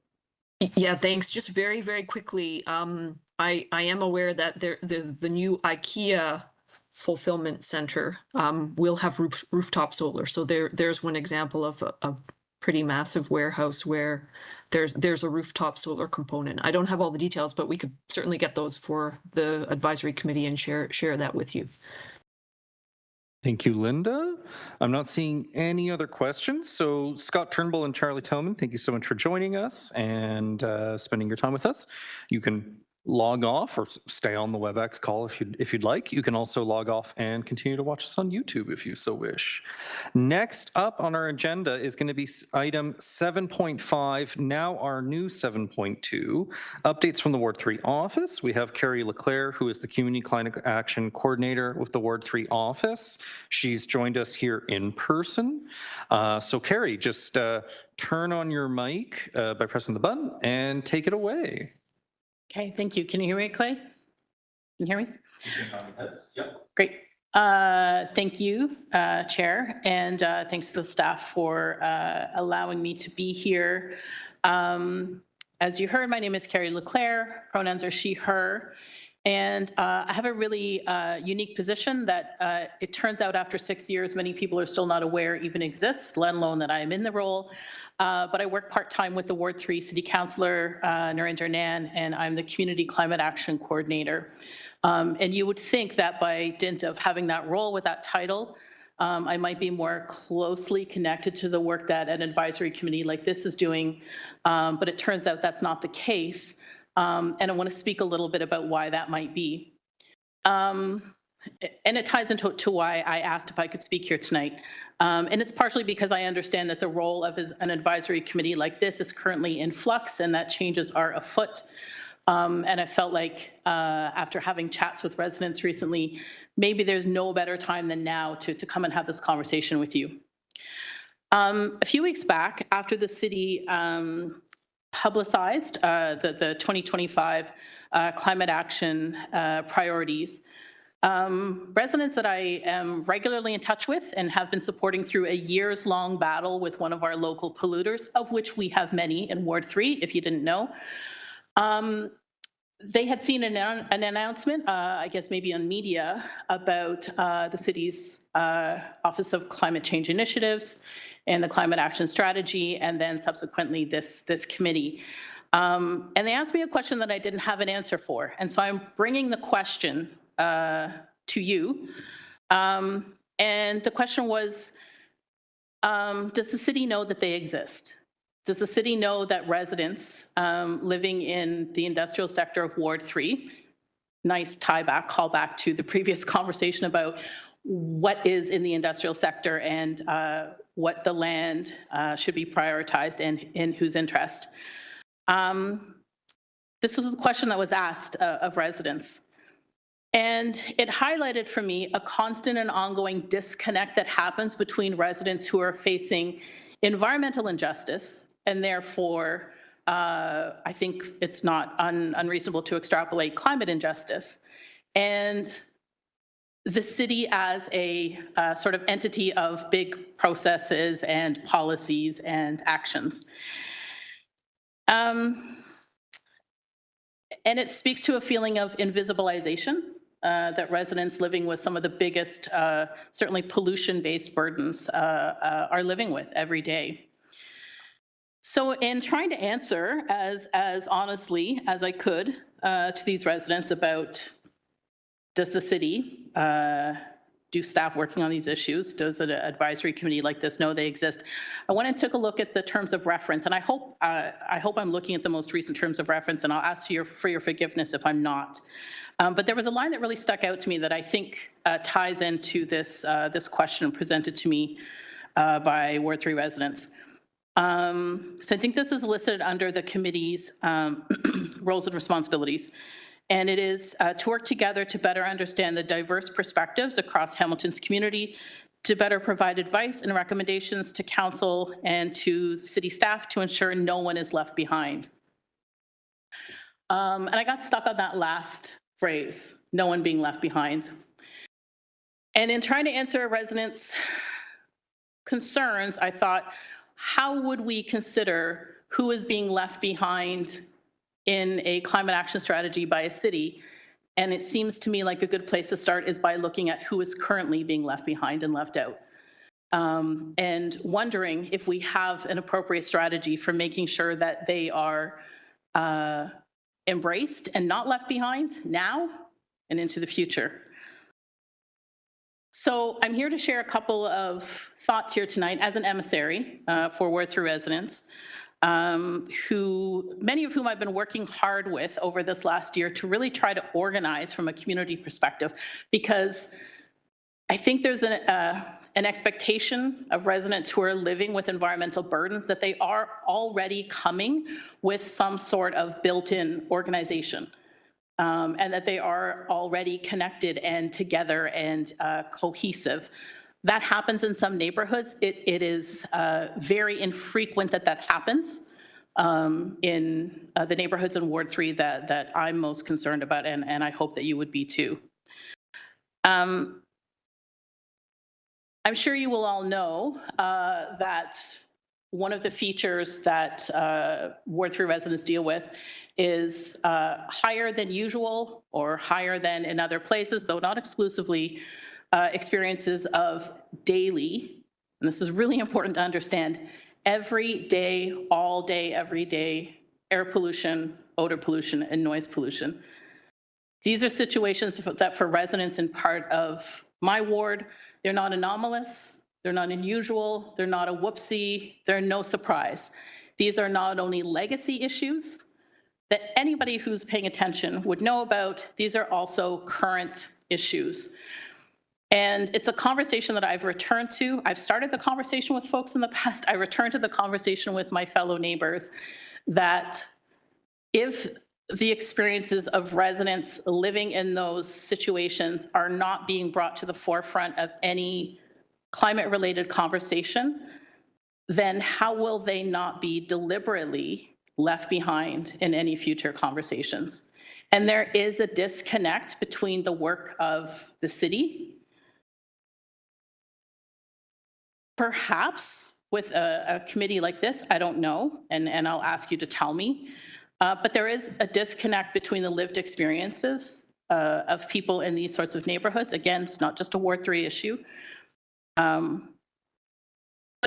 Yeah, thanks. Just very, very quickly, I am aware that the new IKEA fulfillment center will have rooftop solar. So there's one example of a pretty massive warehouse where there's a rooftop solar component. I don't have all the details, but we could certainly get those for the advisory committee and share that with you. Thank you, Linda. I'm not seeing any other questions. So Scott Turnbull and Charlie Tillman, thank you so much for joining us and spending your time with us. You can log off or stay on the WebEx call if you'd like. You can also log off and continue to watch us on YouTube if you so wish. Next up on our agenda is going to be item 7.5, now our new 7.2, updates from the Ward 3 office. We have Carrie Leclerc, who is the Community Climate Action Coordinator with the Ward 3 office. She's joined us here in person. So Carrie, just turn on your mic by pressing the button and take it away. Okay, thank you. Can you hear me, Clay? Can you hear me? Yep. Great. Thank you, Chair, and thanks to the staff for allowing me to be here. As you heard, my name is Carrie Leclerc. Pronouns are she, her. And I have a really unique position that it turns out after 6 years, many people are still not aware even exists, let alone that I am in the role. But I work part-time with the Ward 3 City Councillor, Narinder Nan, and I'm the Community Climate Action Coordinator. And you would think that by dint of having that role with that title, I might be more closely connected to the work that an advisory committee like this is doing, but it turns out that's not the case. And I want to speak a little bit about why that might be. And it ties into why I asked if I could speak here tonight. And it's partially because I understand that the role of an advisory committee like this is currently in flux and that changes are afoot. And I felt like after having chats with residents recently, maybe there's no better time than now to come and have this conversation with you. A few weeks back, after the city publicized the 2025 climate action priorities, residents that I am regularly in touch with and have been supporting through a years-long battle with one of our local polluters, of which we have many in Ward 3, if you didn't know. They had seen an announcement, I guess maybe on media, about the city's Office of Climate Change Initiatives and the Climate Action Strategy, and then subsequently this committee. And they asked me a question that I didn't have an answer for. And so I'm bringing the question to you. And the question was, does the city know that they exist? Does the city know that residents living in the industrial sector of Ward 3, nice call back to the previous conversation about what is in the industrial sector and what the land should be prioritized and in whose interest? This was the question that was asked of residents. And it highlighted for me a constant and ongoing disconnect that happens between residents who are facing environmental injustice, and therefore, I think it's not unreasonable to extrapolate climate injustice, and the city as a sort of entity of big processes and policies and actions. And it speaks to a feeling of invisibilization that residents living with some of the biggest, certainly pollution-based burdens are living with every day. So in trying to answer as honestly as I could to these residents about, does the city, do staff working on these issues, does an advisory committee like this know they exist? I went and took a look at the terms of reference, and I hope I'm looking at the most recent terms of reference, and I'll ask you for your forgiveness if I'm not. But there was a line that really stuck out to me that I think ties into this question presented to me by Ward 3 residents. So I think this is listed under the committee's roles and responsibilities. And it is to work together to better understand the diverse perspectives across Hamilton's community, to better provide advice and recommendations to council and to city staff to ensure no one is left behind. And I got stuck on that last phrase, no one being left behind. And in trying to answer residents' concerns, I thought, how would we consider who is being left behind in a climate action strategy by a city? And it seems to me like a good place to start is by looking at who is currently being left behind and left out. And wondering if we have an appropriate strategy for making sure that they are embraced and not left behind now and into the future. So I'm here to share a couple of thoughts here tonight as an emissary for Ward 3 residents, many of whom I've been working hard with over this last year to really try to organize from a community perspective, because I think there's an expectation of residents who are living with environmental burdens that they are already coming with some sort of built-in organization. And that they are already connected and together and cohesive. That happens in some neighborhoods. It is very infrequent that that happens in the neighborhoods in Ward 3 that I'm most concerned about, and I hope that you would be too. I'm sure you will all know that one of the features that Ward 3 residents deal with is higher than usual or higher than in other places, though not exclusively, experiences of daily, and this is really important to understand, every day, all day, every day, air pollution, odor pollution, and noise pollution. These are situations that for residents in part of my ward, they're not anomalous, they're not unusual, they're not a whoopsie, they're no surprise. These are not only legacy issues that anybody who's paying attention would know about, these are also current issues. And it's a conversation that I've returned to. I've started the conversation with folks in the past. I returned to the conversation with my fellow neighbors that if the experiences of residents living in those situations are not being brought to the forefront of any climate-related conversation, then how will they not be deliberately left behind in any future conversations? And there is a disconnect between the work of the city, perhaps with a committee like this, I don't know, and I'll ask you to tell me, but there is a disconnect between the lived experiences of people in these sorts of neighborhoods. Again, it's not just a Ward 3 issue. But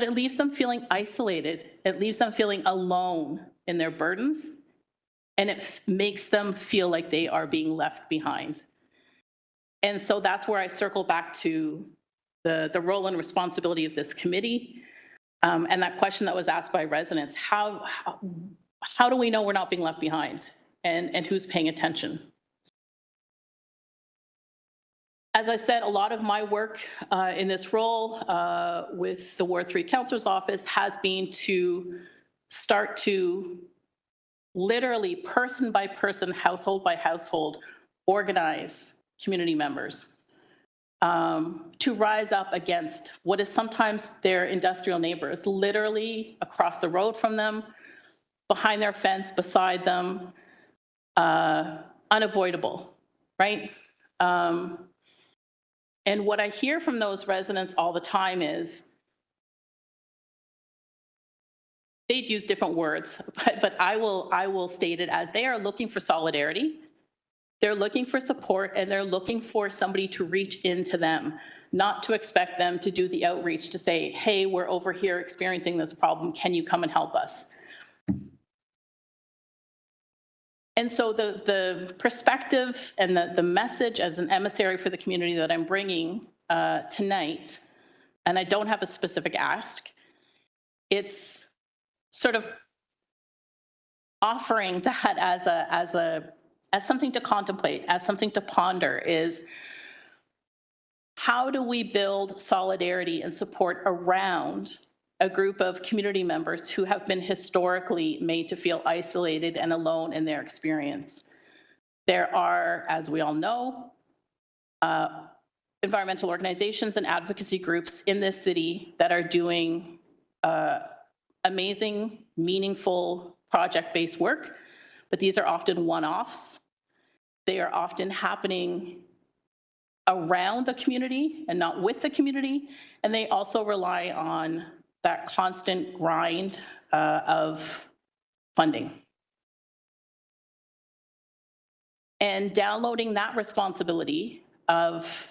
it leaves them feeling isolated. It leaves them feeling alone in their burdens, and it makes them feel like they are being left behind. And so that's where I circle back to the role and responsibility of this committee, and that question that was asked by residents, how do we know we're not being left behind, and who's paying attention? As I said, a lot of my work in this role with the Ward 3 Councillor's Office has been to start to literally person by person, household by household, organize community members to rise up against what is sometimes their industrial neighbors, literally across the road from them, behind their fence, beside them, unavoidable, right? And what I hear from those residents all the time is, they'd use different words, but I will state it as they are looking for solidarity, they're looking for support, and they're looking for somebody to reach into them, not to expect them to do the outreach to say, hey, we're over here experiencing this problem, can you come and help us? And so the perspective and the message as an emissary for the community that I'm bringing tonight, and I don't have a specific ask, it's sort of offering that as something to contemplate, as something to ponder, is how do we build solidarity and support around a group of community members who have been historically made to feel isolated and alone in their experience? There are, as we all know, environmental organizations and advocacy groups in this city that are doing amazing, meaningful, project-based work, but these are often one-offs. They are often happening around the community and not with the community, and they also rely on that constant grind of funding. And downloading that responsibility of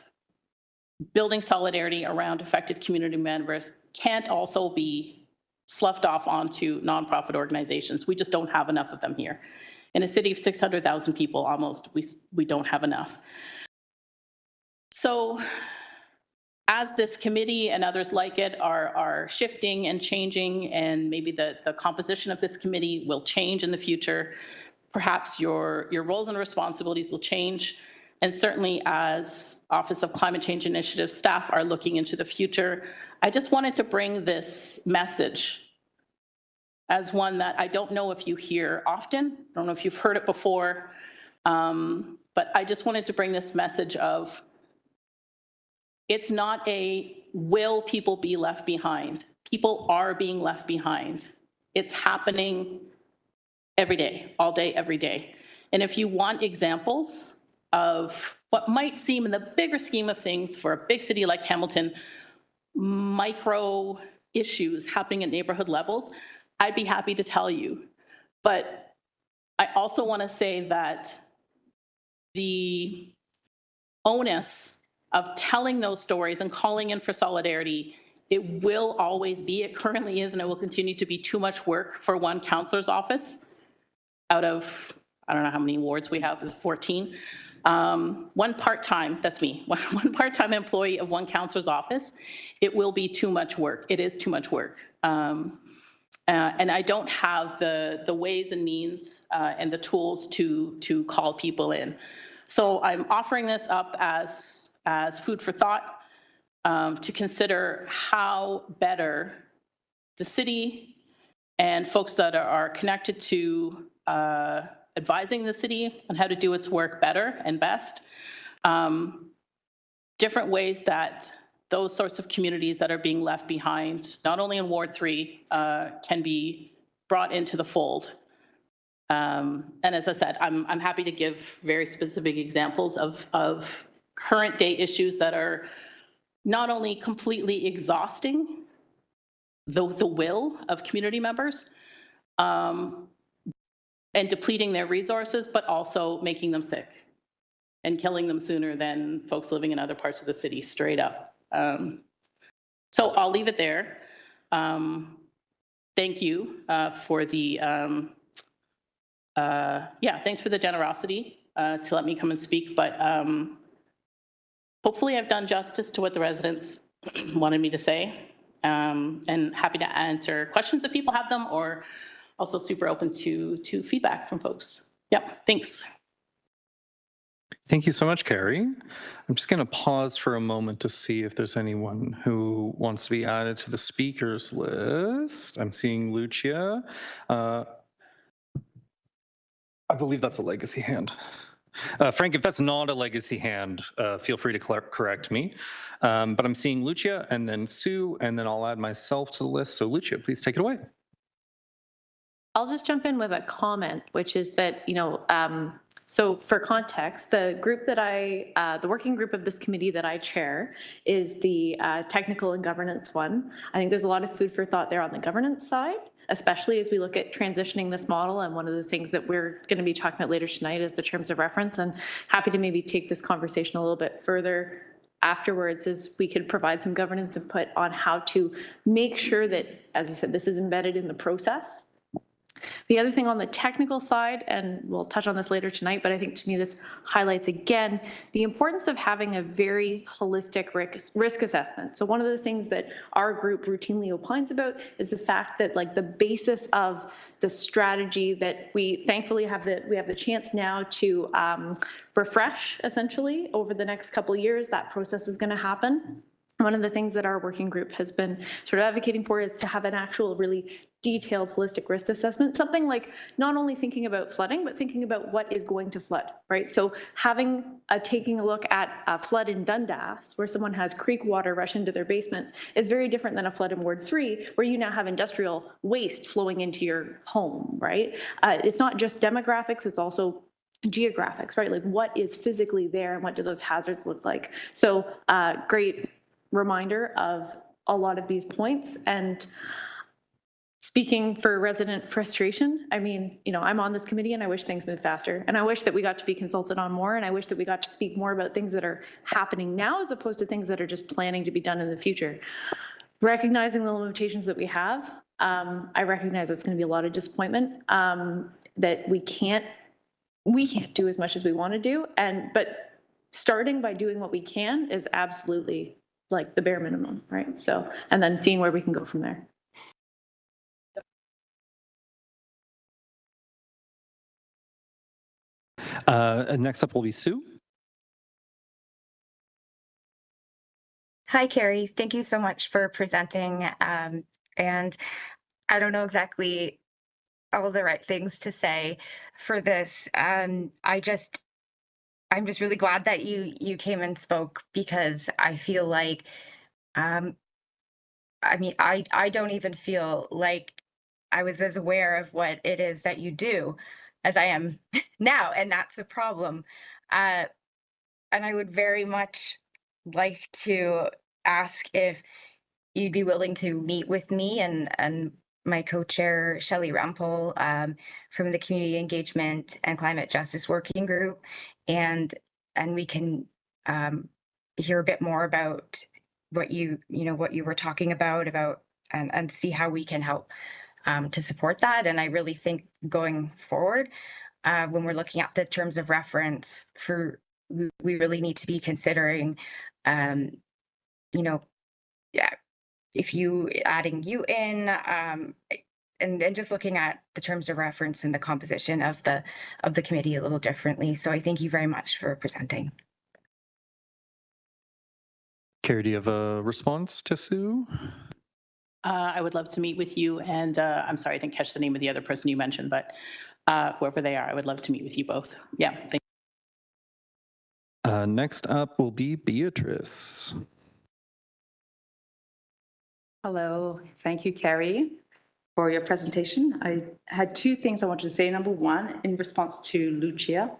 building solidarity around affected community members can't also be sloughed off onto nonprofit organizations. We just don't have enough of them here. In a city of 600,000 people, almost, we don't have enough. So as this committee and others like it are shifting and changing, and maybe the composition of this committee will change in the future, perhaps your roles and responsibilities will change. And certainly as Office of Climate Change Initiative staff are looking into the future, I just wanted to bring this message as one that I don't know if you hear often. I don't know if you've heard it before, but I just wanted to bring this message of, it's not a will people be left behind. People are being left behind. It's happening every day, all day, every day. And if you want examples of what might seem in the bigger scheme of things for a big city like Hamilton, micro issues happening at neighborhood levels, I'd be happy to tell you. But I also want to say that the onus of telling those stories and calling in for solidarity, it will always be, it currently is, and it will continue to be too much work for one councillor's office out of, I don't know how many wards we have, is 14. One part-time, that's me, one part-time employee of one councillor's office, it will be too much work. It is too much work. And I don't have the ways and means and the tools to call people in. So I'm offering this up as food for thought to consider how better the city and folks that are connected to advising the city on how to do its work better and best, different ways that those sorts of communities that are being left behind, not only in Ward 3, can be brought into the fold. And as I said, I'm happy to give very specific examples of current day issues that are not only completely exhausting the will of community members and depleting their resources, but also making them sick and killing them sooner than folks living in other parts of the city, straight up. So I'll leave it there. Thank you for the, thanks for the generosity to let me come and speak, but hopefully I've done justice to what the residents wanted me to say, and happy to answer questions if people have them, or also super open to feedback from folks. Yep, thanks. Thank you so much, Carrie. I'm just going to pause for a moment to see if there's anyone who wants to be added to the speakers list. I'm seeing Lucia. I believe that's a legacy hand. Frank, if that's not a legacy hand, feel free to correct me. But I'm seeing Lucia and then Sue, and then I'll add myself to the list. So Lucia, please take it away. I'll just jump in with a comment, which is that, so for context, the group that the working group of this committee that I chair is the technical and governance one. I think there's a lot of food for thought there on the governance side, especially as we look at transitioning this model. And one of the things that we're going to be talking about later tonight is the terms of reference. And happy to maybe take this conversation a little bit further afterwards, as we could provide some governance input on how to make sure that, as I said, this is embedded in the process. The other thing on the technical side, and we'll touch on this later tonight, but I think to me this highlights again the importance of having a very holistic risk assessment. So one of the things that our group routinely opines about is the fact that like the basis of the strategy that we thankfully have the chance now to refresh essentially over the next couple of years. That process is going to happen. One of the things that our working group has been sort of advocating for is to have an actual really detailed holistic risk assessment, something like not only thinking about flooding, but thinking about what is going to flood, right? So taking a look at a flood in Dundas, where someone has creek water rush into their basement, is very different than a flood in Ward 3, where you now have industrial waste flowing into your home, right? It's not just demographics, it's also geographics, right? Like what is physically there and what do those hazards look like? So great reminder of a lot of these points. And speaking for resident frustration, I mean, you know, I'm on this committee and I wish things moved faster. And I wish that we got to be consulted on more. And I wish that we got to speak more about things that are happening now as opposed to things that are just planning to be done in the future. Recognizing the limitations that we have, I recognize it's going to be a lot of disappointment that we can't do as much as we want to do. But starting by doing what we can is absolutely like the bare minimum, right? So, and then seeing where we can go from there. Next up will be Sue. Hi, Carrie. Thank you so much for presenting. And I don't know exactly all the right things to say for this. I'm just really glad that you came and spoke, because I feel like, I mean, I don't even feel like I was as aware of what it is that you do as I am now, and that's a problem. And I would very much like to ask if you'd be willing to meet with me and my co-chair, Shelley Rumpel, from the Community Engagement and Climate Justice Working Group, and we can hear a bit more about what you were talking about and see how we can help to support that. And I really think going forward, when we're looking at the terms of reference, we really need to be considering, if you adding you in, and just looking at the terms of reference and the composition of the committee a little differently. So I thank you very much for presenting. Carrie, do you have a response to Sue? I would love to meet with you, and I'm sorry I didn't catch the name of the other person you mentioned, but whoever they are, I would love to meet with you both. Yeah, thank you. Next up will be Beatrice. Hello, thank you, Carrie, for your presentation. I had two things I wanted to say. Number one, in response to Lucia,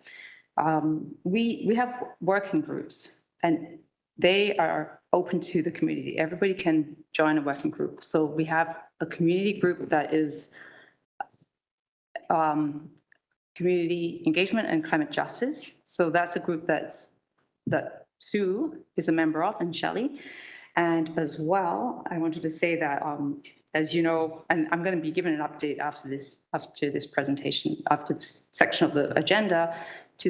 we have working groups and they are open to the community. Everybody can join a working group. So we have a community group that is community engagement and climate justice. So that's a group that Sue is a member of, and Shelley. And as well, I wanted to say that, as you know, and I'm going to be giving an update after this presentation, after this section of the agenda, to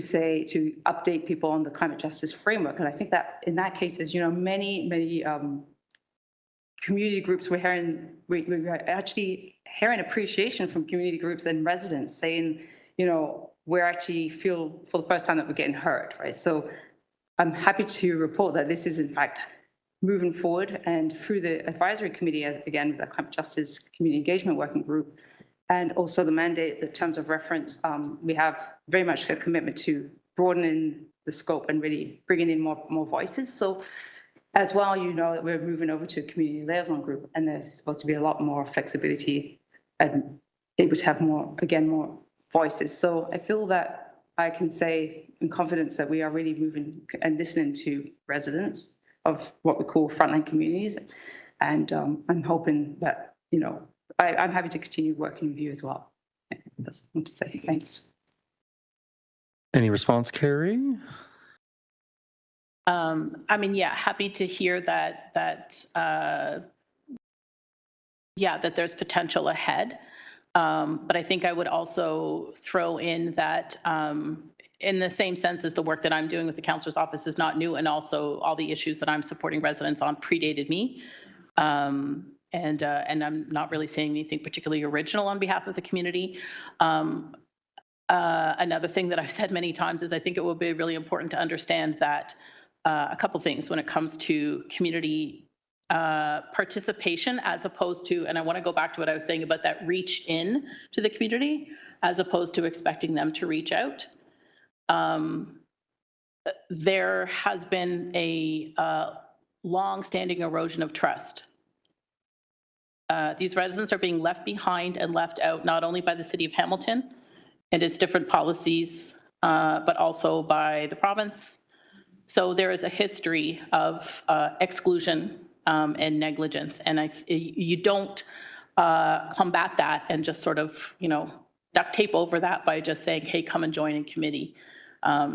update people on the climate justice framework. And I think that in that case, as you know, many community groups we're actually hearing appreciation from community groups and residents saying, you know, we're actually feel for the first time that we're getting heard, right? So I'm happy to report that this is in fact moving forward, and through the advisory committee, as again, with the Climate Justice Community Engagement Working Group, and also the mandate, the terms of reference, we have very much a commitment to broadening the scope and really bringing in more voices. So as well, you know that we're moving over to a community liaison group, and there's supposed to be a lot more flexibility and able to have more voices. So I feel that I can say in confidence that we are really moving and listening to residents of what we call frontline communities. And I'm hoping that, you know, I'm happy to continue working with you as well. That's what I want to say. Thanks. Any response, Carrie? I mean, yeah, happy to hear that there's potential ahead. But I think I would also throw in that in the same sense as the work that I'm doing with the counselor's office is not new, and also all the issues that I'm supporting residents on predated me. And I'm not really saying anything particularly original on behalf of the community. Another thing that I've said many times is I think it will be really important to understand that a couple things when it comes to community participation, as opposed to, and I want to go back to what I was saying about that reach in to the community, as opposed to expecting them to reach out. There has been a long-standing erosion of trust. These residents are being left behind and left out, not only by the City of Hamilton and its different policies, but also by the province. So there is a history of exclusion and negligence, and you don't combat that and just sort of, duct tape over that by just saying, hey, come and join in committee.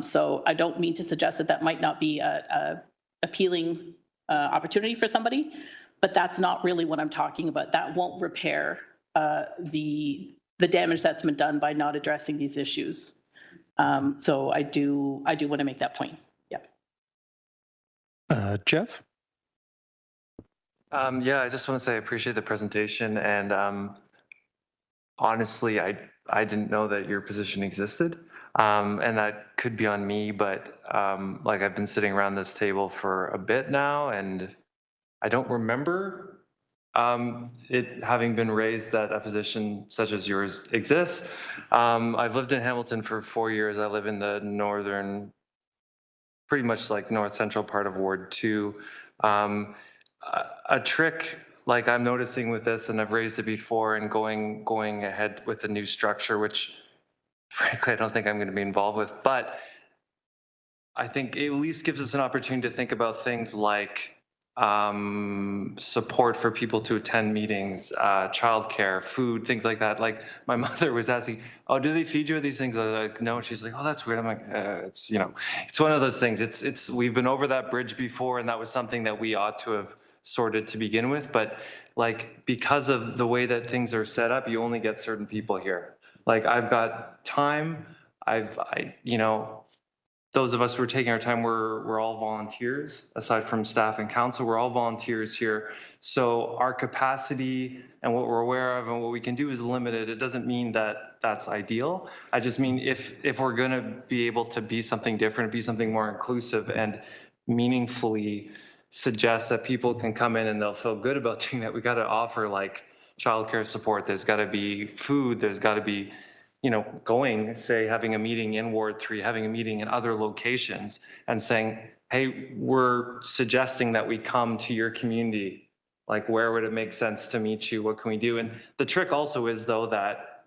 So I don't mean to suggest that that might not be a appealing opportunity for somebody, but that's not really what I'm talking about. That won't repair the damage that's been done by not addressing these issues. So I do want to make that point. Yep. Jeff? Yeah, I just want to say I appreciate the presentation, and honestly, I didn't know that your position existed, and that could be on me, but like I've been sitting around this table for a bit now, and I don't remember it having been raised that a position such as yours exists. I've lived in Hamilton for 4 years. I live in the northern, pretty much like north central part of Ward 2. A trick like I'm noticing with this, and I've raised it before, and going ahead with a new structure, which frankly I don't think I'm going to be involved with, but I think it at least gives us an opportunity to think about things like support for people to attend meetings, childcare, food, things like that. Like my mother was asking, "Oh, do they feed you these things?" I was like, "No." She's like, "Oh, that's weird." I'm like, "It's it's one of those things. It's we've been over that bridge before, and that was something that we ought to have sorted to begin with. But like because of the way that things are set up, you only get certain people here. Like I've got time. Those of us who are taking our time, we're all volunteers, aside from staff and council, we're all volunteers here. So our capacity and what we're aware of and what we can do is limited. It doesn't mean that that's ideal. I just mean if we're going to be able to be something different, be something more inclusive and meaningfully suggest that people can come in and they'll feel good about doing that, we got to offer like childcare support. There's got to be food. There's got to be having a meeting in Ward 3, having a meeting in other locations and saying, hey, we're suggesting that we come to your community. Like, where would it make sense to meet you? What can we do? And the trick also is, though, that,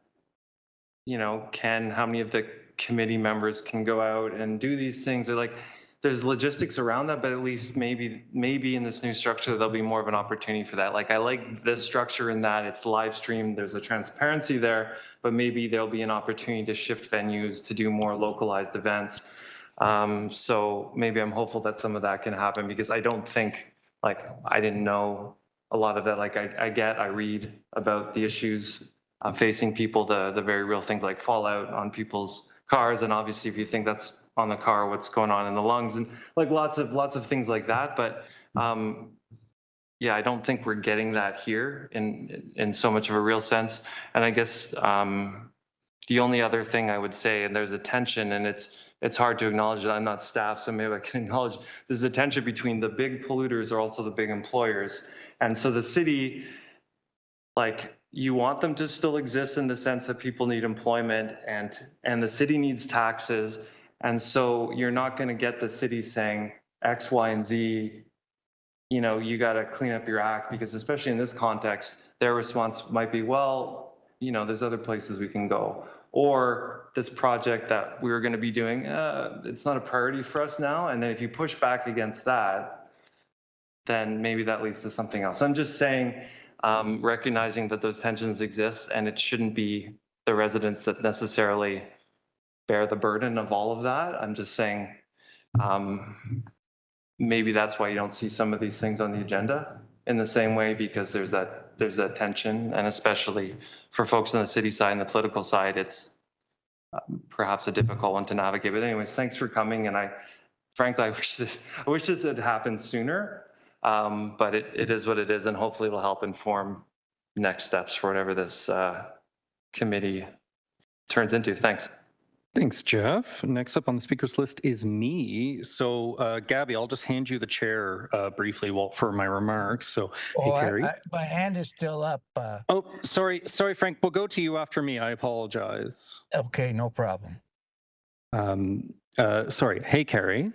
how many of the committee members can go out and do these things? Or like, there's logistics around that, but at least maybe in this new structure, there'll be more of an opportunity for that. Like I like this structure in that it's live streamed, there's a transparency there, but maybe there'll be an opportunity to shift venues to do more localized events. So maybe I'm hopeful that some of that can happen, because I don't think, I didn't know a lot of that. Like I read about the issues facing people, the very real things like fallout on people's cars. And obviously if you think that's on the car, what's going on in the lungs, and like lots of things like that. But yeah, I don't think we're getting that here in so much of a real sense. And I guess the only other thing I would say, and there's a tension, and it's hard to acknowledge that I'm not staff, so maybe I can acknowledge there's a tension between the big polluters are also the big employers. And so the city, you want them to still exist in the sense that people need employment and the city needs taxes. And so you're not going to get the city saying X, Y, and Z, you got to clean up your act, because especially in this context, their response might be, well, there's other places we can go. Or this project that we were going to be doing, it's not a priority for us now. And then if you push back against that, then maybe that leads to something else. I'm just saying, recognizing that those tensions exist, and it shouldn't be the residents that necessarily bear the burden of all of that. I'm just saying, maybe that's why you don't see some of these things on the agenda in the same way, because there's that that tension, and especially for folks on the city side and the political side, it's perhaps a difficult one to navigate. But anyways, thanks for coming, and frankly, I wish this had happened sooner, but it is what it is, and hopefully it'll help inform next steps for whatever this committee turns into. Thanks. Thanks, Jeff. Next up on the speakers list is me. So, Gabby, I'll just hand you the chair briefly for my remarks. So, hey, Carrie. My hand is still up. Oh, sorry, Frank. We'll go to you after me. I apologize. Okay, no problem. Sorry. Hey, Carrie.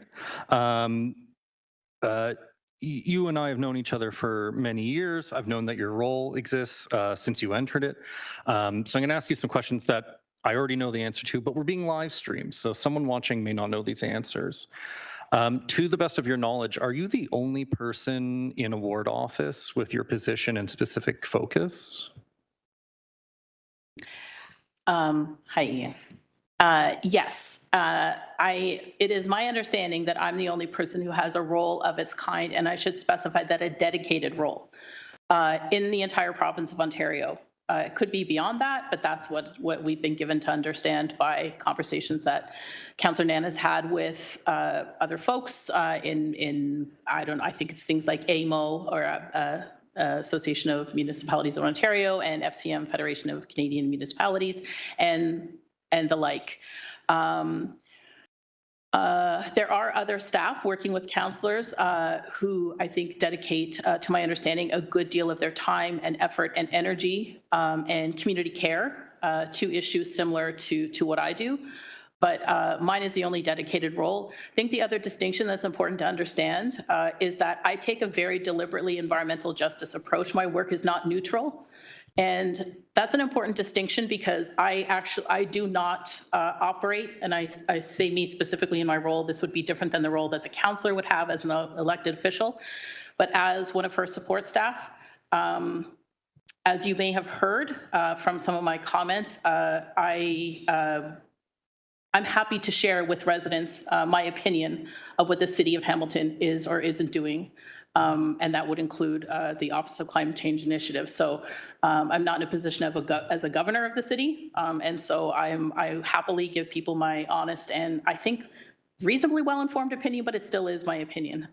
You and I have known each other for many years. I've known that your role exists since you entered it. So I'm going to ask you some questions that I already know the answer to, but we're being live streamed, so someone watching may not know these answers. To the best of your knowledge, are you the only person in a ward office with your position and specific focus? Hi, Ian. Yes, it is my understanding that I'm the only person who has a role of its kind, and I should specify that a dedicated role in the entire province of Ontario. It could be beyond that, but that's what we've been given to understand by conversations that Councillor Nan has had with other folks I think it's things like AMO or Association of Municipalities of Ontario and FCM, Federation of Canadian Municipalities, and the like. There are other staff working with councillors who I think dedicate, to my understanding, a good deal of their time and effort and energy and community care to issues similar to what I do. But mine is the only dedicated role. I think the other distinction that's important to understand is that I take a very deliberately environmental justice approach. My work is not neutral. And that's an important distinction because I do not operate, and I say me specifically in my role, this would be different than the role that the councillor would have as an elected official, but as one of her support staff. As you may have heard from some of my comments, I'm happy to share with residents my opinion of what the City of Hamilton is or isn't doing. And that would include the Office of Climate Change Initiative. So I'm not in a position as a governor of the city. And so I happily give people my honest and I think reasonably well-informed opinion, but it still is my opinion.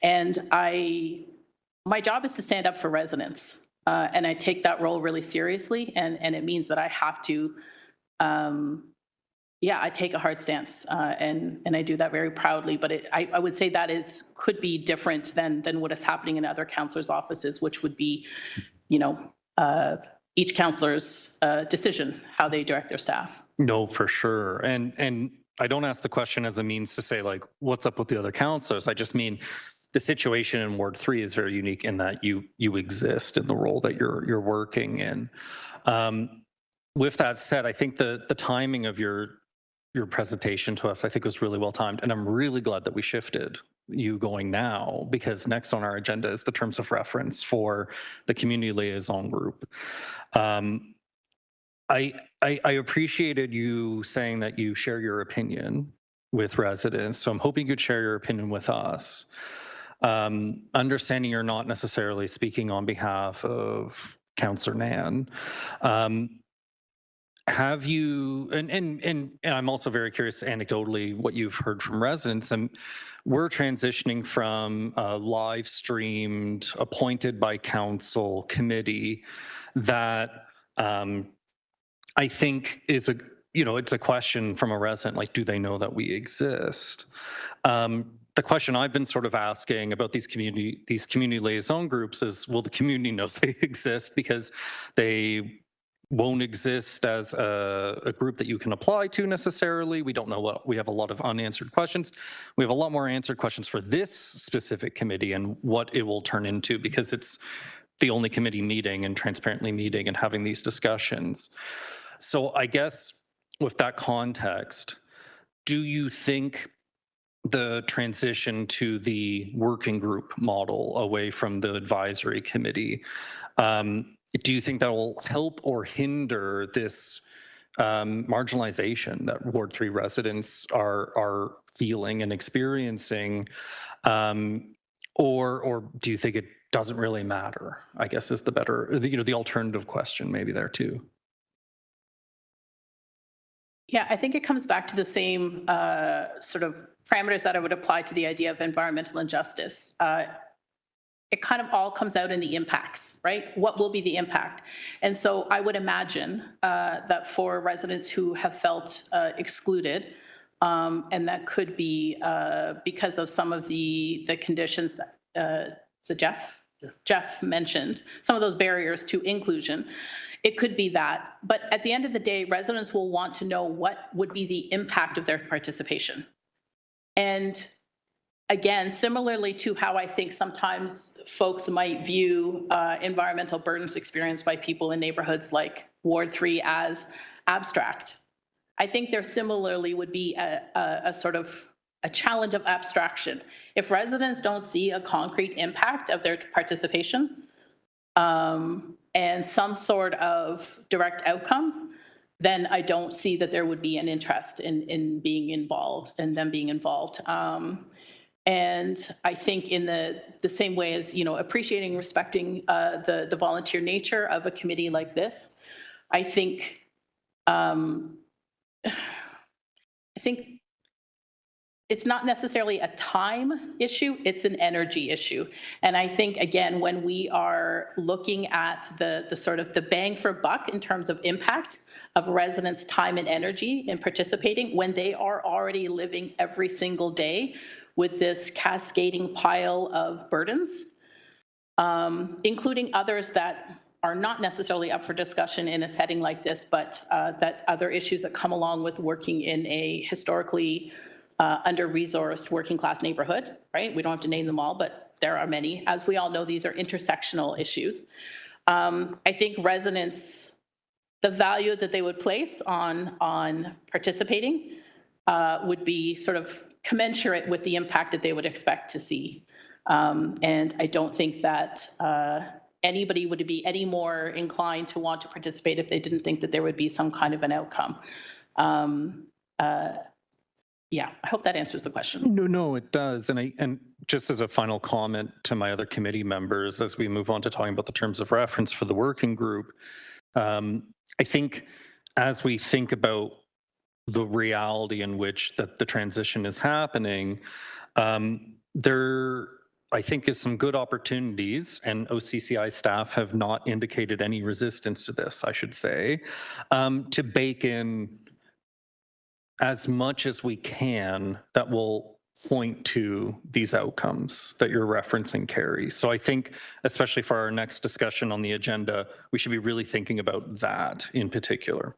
And my job is to stand up for residents. And I take that role really seriously. And it means that I have to, I take a hard stance, and I do that very proudly. But I would say that could be different than what is happening in other councillors' offices, which would be, each councillor's decision how they direct their staff. No, for sure. And I don't ask the question as a means to say like, what's up with the other councillors? I just mean the situation in Ward 3 is very unique in that you exist in the role that you're working in. With that said, I think the timing of your presentation to us, I think, was really well timed. And I'm really glad that we shifted you going now, because next on our agenda is the terms of reference for the community liaison group. I appreciated you saying that you share your opinion with residents. So I'm hoping you could share your opinion with us. Understanding you're not necessarily speaking on behalf of Councillor Nan. Have you, and I'm also very curious anecdotally what you've heard from residents, and we're transitioning from a live streamed, appointed by council committee that I think is it's a question from a resident, like, do they know that we exist? The question I've been sort of asking about these community liaison groups is, will the community know they exist? Because they won't exist as a group that you can apply to necessarily. We don't know we have a lot of unanswered questions. We have a lot more answered questions for this specific committee and what it will turn into, because it's the only committee meeting and transparently meeting and having these discussions. So I guess with that context, do you think the transition to the working group model away from the advisory committee, do you think that will help or hinder this marginalization that Ward 3 residents are feeling and experiencing? Or do you think doesn't really matter, I guess is the better, the alternative question maybe there too. Yeah, I think it comes back to the same sort of parameters that I would apply to the idea of environmental injustice. It kind of all comes out in the impacts, right? What will be the impact? And so I would imagine that for residents who have felt excluded, and that could be because of some of the conditions that so Jeff mentioned, some of those barriers to inclusion. It could be that, but at the end of the day, residents will want to know what would be the impact of their participation. And again, similarly to how I think sometimes folks might view environmental burdens experienced by people in neighborhoods like Ward 3 as abstract, I think there similarly would be a sort of a challenge of abstraction. If residents don't see a concrete impact of their participation, and some sort of direct outcome, then I don't see that there would be an interest in being involved and them being involved. And I think in the same way as, appreciating, respecting the volunteer nature of a committee like this, I think it's not necessarily a time issue, it's an energy issue. And I think, again, when we are looking at the sort of the bang for buck in terms of impact of residents' time and energy in participating, when they are already living every single day with this cascading pile of burdens, including others that are not necessarily up for discussion in a setting like this, but that other issues that come along with working in a historically under-resourced working class neighborhood, right? We don't have to name them all, but there are many. As we all know, these are intersectional issues. I think residents, the value that they would place on participating would be sort of commensurate with the impact that they would expect to see. And I don't think that anybody would be any more inclined to want to participate if they didn't think that there would be some kind of an outcome. Yeah, I hope that answers the question. No, it does. And just as a final comment to my other committee members, as we move on to talking about the terms of reference for the working group, I think as we think about the reality in which that the transition is happening, there, I think, is some good opportunities, and OCCI staff have not indicated any resistance to this, I should say, to bake in as much as we can that will point to these outcomes that you're referencing, Carrie. So I think, especially for our next discussion on the agenda, we should be really thinking about that in particular.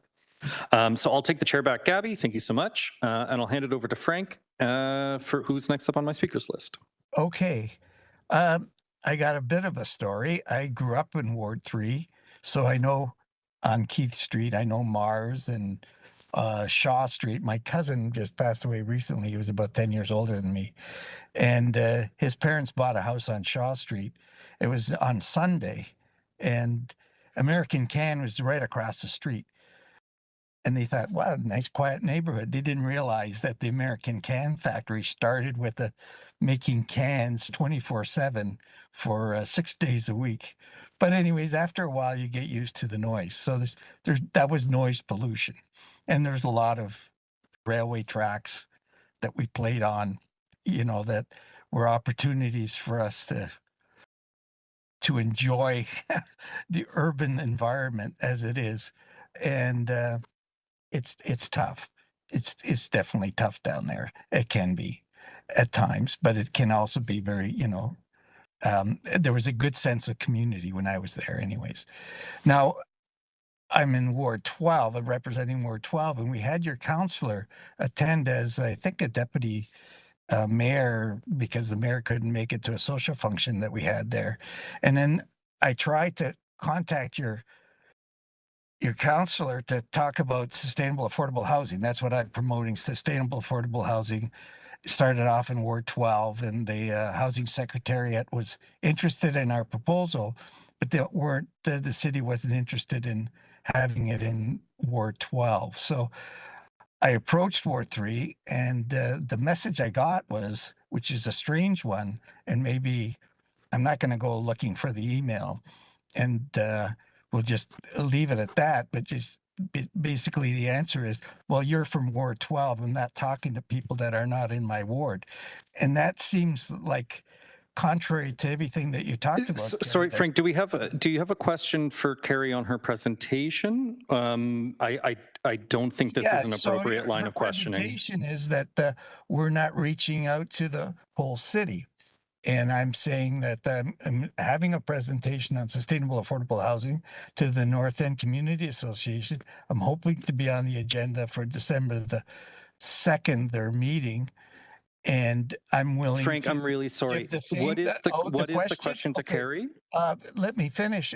So I'll take the chair back, Gabby. Thank you so much. And I'll hand it over to Frank for who's next up on my speakers list. Okay. I got a bit of a story. I grew up in Ward 3, so I know on Keith Street, I know Mars and Shaw Street. My cousin just passed away recently. He was about 10 years older than me. And his parents bought a house on Shaw Street. It was on Sunday, and American Can was right across the street. And they thought, wow, nice quiet neighborhood. They didn't realize that the American Can factory started with making cans 24/7 for 6 days a week. But anyways, after a while, you get used to the noise. So that was noise pollution. And there's a lot of railway tracks that we played on, that were opportunities for us to enjoy the urban environment as it is. And it's tough. It's definitely tough down there. It can be at times, but it can also be very, there was a good sense of community when I was there anyways. Now, I'm in Ward 12, I'm representing Ward 12, and we had your councillor attend as, I think, a deputy mayor, because the mayor couldn't make it to a social function that we had there. And then I tried to contact your councillor to talk about sustainable affordable housing. That's what I'm promoting, sustainable affordable housing. It started off in Ward 12, and the housing secretariat was interested in our proposal, but the city wasn't interested in having it in Ward 12. So I approached Ward 3, and the message I got was, which is a strange one, and maybe I'm not going to go looking for the email, and we'll just leave it at that. But just basically, the answer is, well, you're from Ward 12. I'm not talking to people that are not in my ward, and that seems like contrary to everything that you talked about. Sorry, Frank, do you have a question for Carrie on her presentation? I don't think this is an appropriate line of questioning. Presentation is that we're not reaching out to the whole city. And I'm saying that I'm having a presentation on sustainable affordable housing to the North End Community Association. I'm hoping to be on the agenda for December the 2nd, their meeting. And I'm willing Frank, to I'm really sorry. What is the question to Carrie? Let me finish,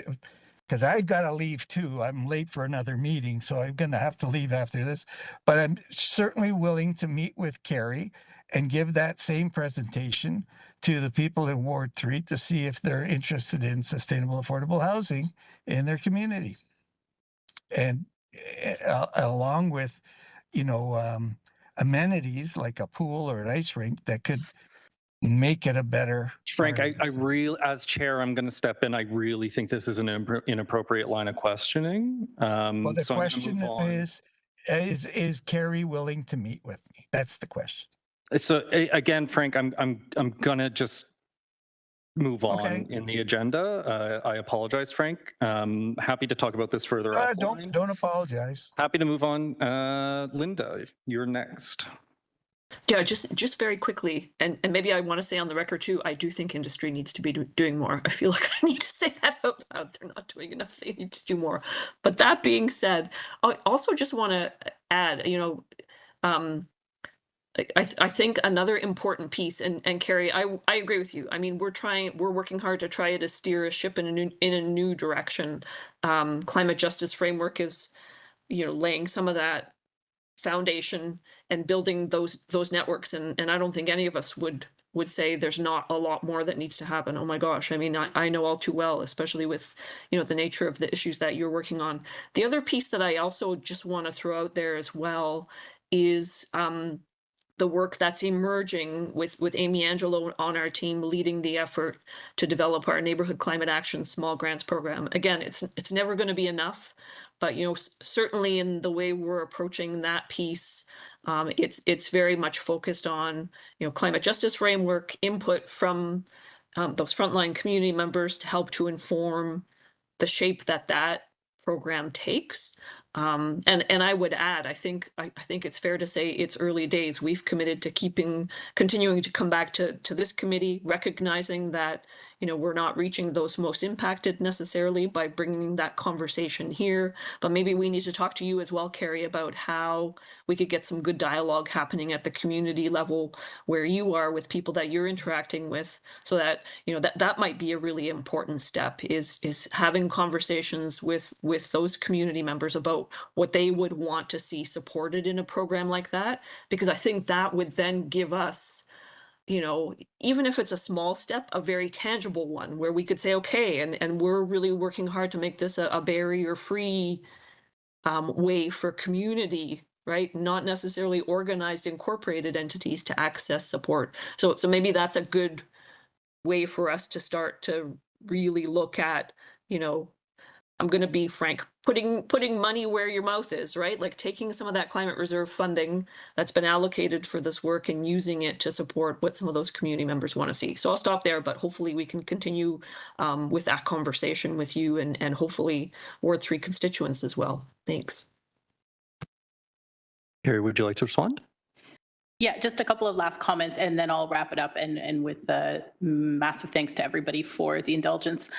because I've got to leave too. I'm late for another meeting, so I'm going to have to leave after this. But I'm certainly willing to meet with Carrie and give that same presentation to the people in Ward 3 to see if they're interested in sustainable affordable housing in their community. And along with, amenities like a pool or an ice rink that could make it a better. Frank, I really, as chair, I'm going to step in. I really think this is an inappropriate line of questioning. Well, the question is Carrie willing to meet with me? That's the question. So again, Frank, I'm gonna just move on in the agenda. I apologize, Frank. Happy to talk about this further offline. Don't apologize. Happy to move on. Linda, you're next. Yeah, just very quickly, and maybe I want to say on the record too, I do think industry needs to be doing more. I feel like I need to say that out loud. They're not doing enough. They need to do more. But that being said, I also just want to add, I think another important piece, and Carrie, I agree with you. I mean, we're working hard to try to steer a ship in a new direction. Climate justice framework is, laying some of that foundation and building those networks. And I don't think any of us would say there's not a lot more that needs to happen. Oh my gosh. I mean, I know all too well, especially with, the nature of the issues that you're working on. The other piece that I also just want to throw out there as well is, the work that's emerging with Amy Angelo on our team leading the effort to develop our neighborhood climate action small grants program. Again, it's never going to be enough, but certainly in the way we're approaching that piece, it's very much focused on climate justice framework input from those frontline community members to help to inform the shape that program takes. And I would add, I think it's fair to say it's early days. We've committed to continuing to come back to this committee, recognizing that we're not reaching those most impacted necessarily by bringing that conversation here. But maybe we need to talk to you as well, Carrie, about how we could get some good dialogue happening at the community level where you are with people that you're interacting with, so that that might be a really important step, is having conversations with those community members about what they would want to see supported in a program like that, because I think that would then give us, even if it's a small step, a very tangible one where we could say, okay, and we're really working hard to make this a barrier-free way for community, right? Not necessarily organized, incorporated entities to access support. So maybe that's a good way for us to start to really look at, I'm going to be frank, putting money where your mouth is, right? Like taking some of that climate reserve funding that's been allocated for this work and using it to support what some of those community members want to see. So I'll stop there, but hopefully we can continue with that conversation with you and hopefully Ward 3 constituents as well. Thanks. Carrie, would you like to respond? Yeah, just a couple of last comments, and then I'll wrap it up. And with the massive thanks to everybody for the indulgence.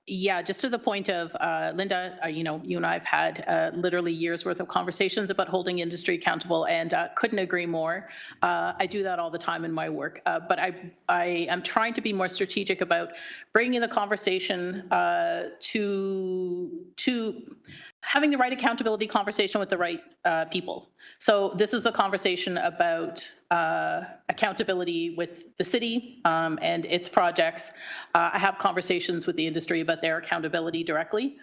Yeah, just to the point of Linda, you and I have had literally years worth of conversations about holding industry accountable, and couldn't agree more. I do that all the time in my work, but I am trying to be more strategic about bringing the conversation to having the right accountability conversation with the right people. So this is a conversation about accountability with the city and its projects. I have conversations with the industry about their accountability directly.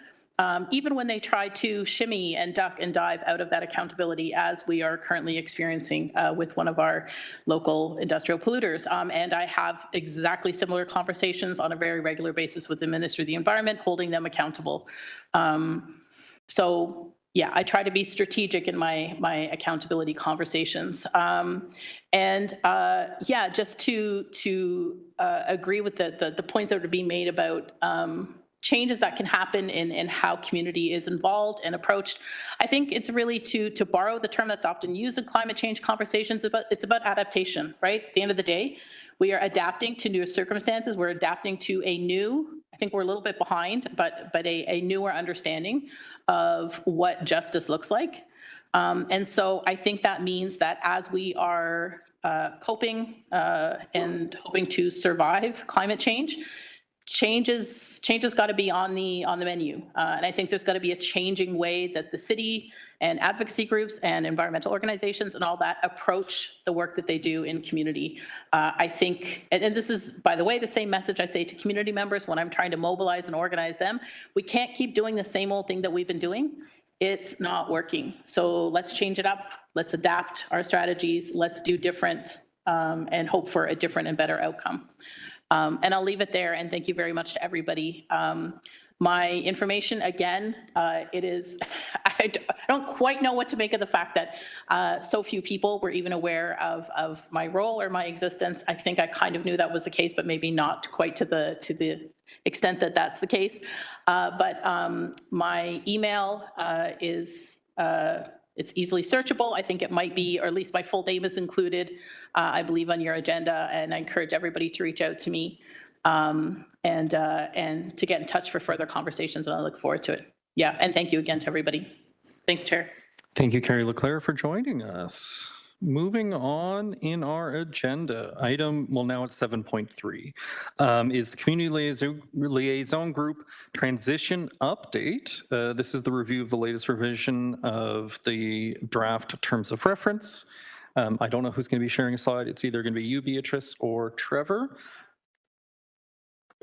even when they try to shimmy and duck and dive out of that accountability, as we are currently experiencing with one of our local industrial polluters. And I have exactly similar conversations on a very regular basis with the Minister of the Environment, holding them accountable. So yeah, I try to be strategic in my accountability conversations. Yeah, just to agree with the points that are being made about changes that can happen in how community is involved and approached. I think it's really, to borrow the term that's often used in climate change conversations, it's about adaptation, right? At the end of the day, we are adapting to new circumstances. We're adapting to a new, I think we're a little bit behind, but a newer understanding of what justice looks like. And so I think that means that as we are coping and hoping to survive climate change, change has got to be on the menu. And I think there's got to be a changing way that the city and advocacy groups and environmental organizations and all that approach the work that they do in community. I think, and this is, by the way, the same message I say to community members when I'm trying to mobilize and organize them. We can't keep doing the same old thing that we've been doing. It's not working. So let's change it up. Let's adapt our strategies. Let's do different and hope for a different and better outcome. And I'll leave it there, and thank you very much to everybody. My information, again, it is, I don't quite know what to make of the fact that so few people were even aware of my role or my existence. I think I kind of knew that was the case, but maybe not quite to the extent that that's the case. But my email is, it's easily searchable. I think it might be, or at least my full name is included, I believe, on your agenda, and I encourage everybody to reach out to me and to get in touch for further conversations, and I look forward to it. Yeah, and thank you again to everybody. Thanks, Chair. Thank you, Carrie Leclerc, for joining us. Moving on in our agenda, item, well, now it's 7.3, is the Community Liaison Group Transition Update. This is the review of the latest revision of the draft terms of reference. I don't know who's going to be sharing a slide. It's either going to be you, Beatrice, or Trevor.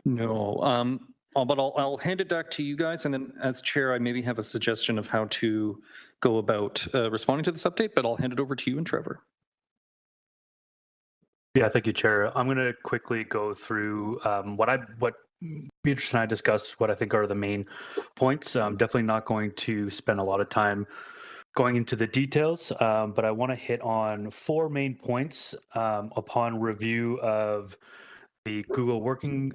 No, but I'll hand it back to you guys, and then as chair, I maybe have a suggestion of how to go about responding to this update, but I'll hand it over to you and Trevor. Yeah, thank you, Chair. I'm going to quickly go through what Beatrice and I discussed, what I think are the main points. I'm definitely not going to spend a lot of time going into the details, but I want to hit on 4 main points upon review of the Google working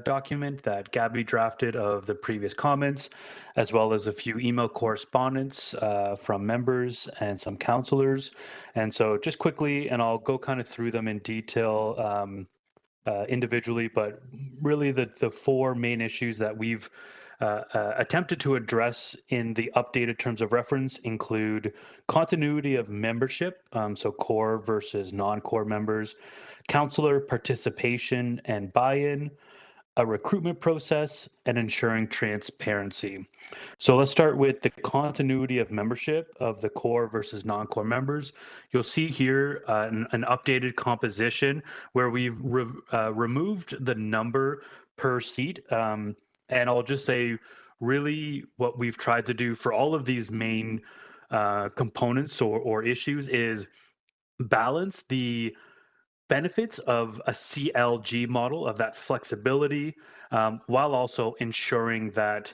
document that Gabby drafted of the previous comments, as well as a few email correspondence from members and some counselors. And so just quickly, and I'll go kind of through them in detail individually, but really the 4 main issues that we've attempted to address in the updated terms of reference include continuity of membership, so core versus non-core members, counselor participation and buy-in, a recruitment process, and ensuring transparency. So let's start with the continuity of membership of the core versus non-core members. You'll see here an updated composition where we've removed the number per seat. And I'll just say, really, what we've tried to do for all of these main components or issues is balance the benefits of a CLG model, of that flexibility, while also ensuring that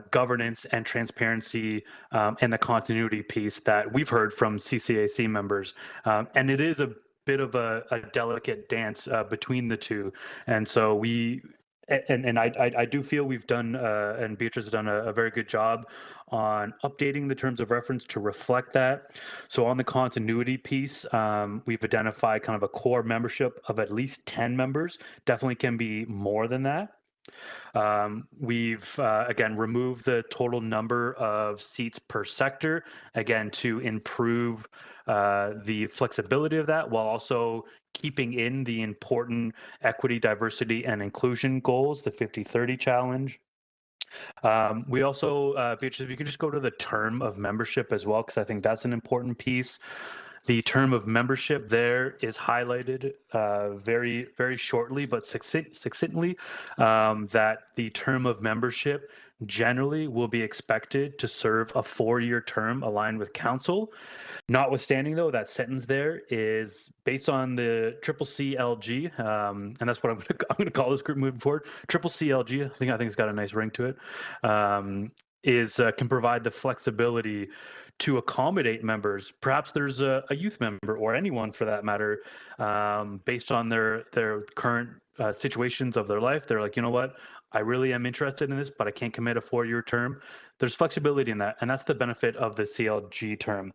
governance and transparency and the continuity piece that we've heard from CCAC members. And it is a bit of a delicate dance between the two. And so I do feel we've done, and Beatrice has done a very good job on updating the terms of reference to reflect that. So on the continuity piece, we've identified kind of a core membership of at least 10 members, definitely can be more than that. We've, again, removed the total number of seats per sector, again, to improve the flexibility of that while also keeping in the important equity, diversity, and inclusion goals, the 50-30 challenge. We also, Beatrice, if you could just go to the term of membership as well, because I think that's an important piece. The term of membership there is highlighted very, very shortly, but succinctly, that the term of membership generally will be expected to serve a 4-year term aligned with council. Notwithstanding, though, that sentence there is based on the CCCLG, and that's what I'm going to call this group moving forward. CCCLG, I think it's got a nice ring to it. Can provide the flexibility to accommodate members. Perhaps there's a youth member or anyone for that matter, based on their current situations of their life. They're like, you know what, I really am interested in this, but I can't commit a 4-year term. There's flexibility in that, and that's the benefit of the CLG term.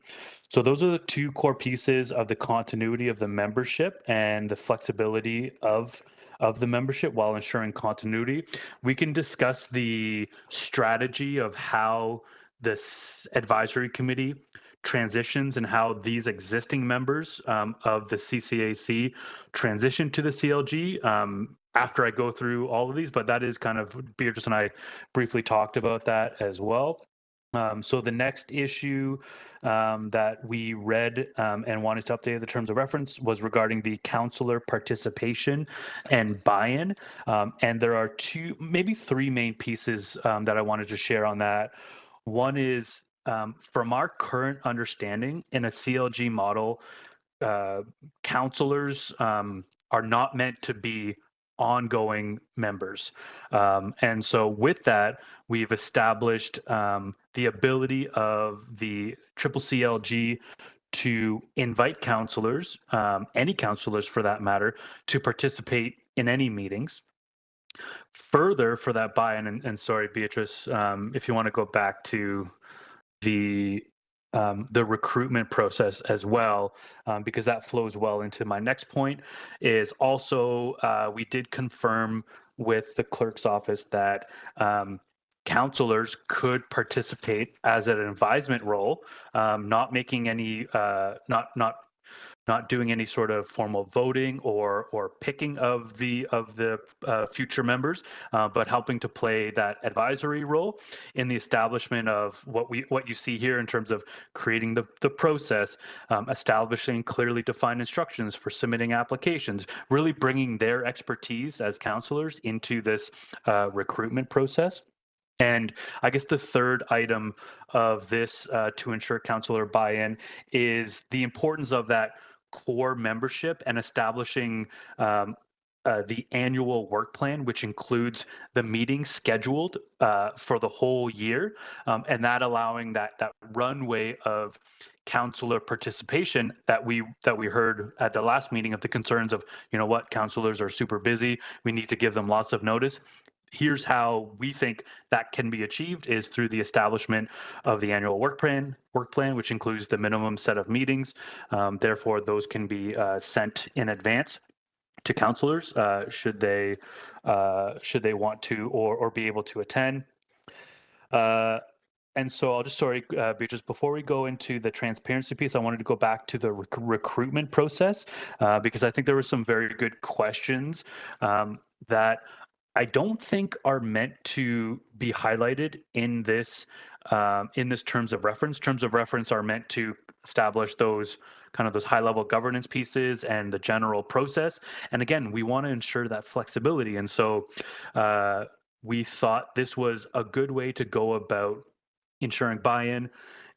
So those are the two core pieces of the continuity of the membership and the flexibility of the membership while ensuring continuity. We can discuss the strategy of how this advisory committee transitions and how these existing members of the CCAC transition to the CLG after I go through all of these, but that is kind of, Beatrice and I briefly talked about that as well. So the next issue that we read and wanted to update the terms of reference was regarding the councillor participation and buy-in. And there are maybe three main pieces that I wanted to share on that. One is from our current understanding in a CLG model, councillors are not meant to be ongoing members. And so with that, we've established the ability of the CCCLG to invite councillors, any councillors for that matter, to participate in any meetings. Further, for that buy-in, and sorry, Beatrice, if you want to go back to the recruitment process as well, because that flows well into my next point, is also we did confirm with the clerk's office that councillors could participate as an advisement role, not making any, not doing any sort of formal voting or picking of the future members, but helping to play that advisory role in the establishment of what you see here in terms of creating the process, establishing clearly defined instructions for submitting applications, really bringing their expertise as counselors into this recruitment process. And I guess the third item of this to ensure counselor buy-in is the importance of that core membership and establishing the annual work plan, which includes the meetings scheduled for the whole year, and that allowing that runway of counselor participation that we heard at the last meeting of the concerns of, you know what, counselors are super busy, we need to give them lots of notice. Here's how we think that can be achieved is through the establishment of the annual work plan, which includes the minimum set of meetings. Therefore, those can be sent in advance to counselors should they want to or be able to attend. And so I'll just, sorry, Beatrice, before we go into the transparency piece, I wanted to go back to the recruitment process because I think there were some very good questions that I don't think are meant to be highlighted in this terms of reference. Terms of reference are meant to establish those high-level governance pieces and the general process. And again, we want to ensure that flexibility. And so we thought this was a good way to go about ensuring buy-in,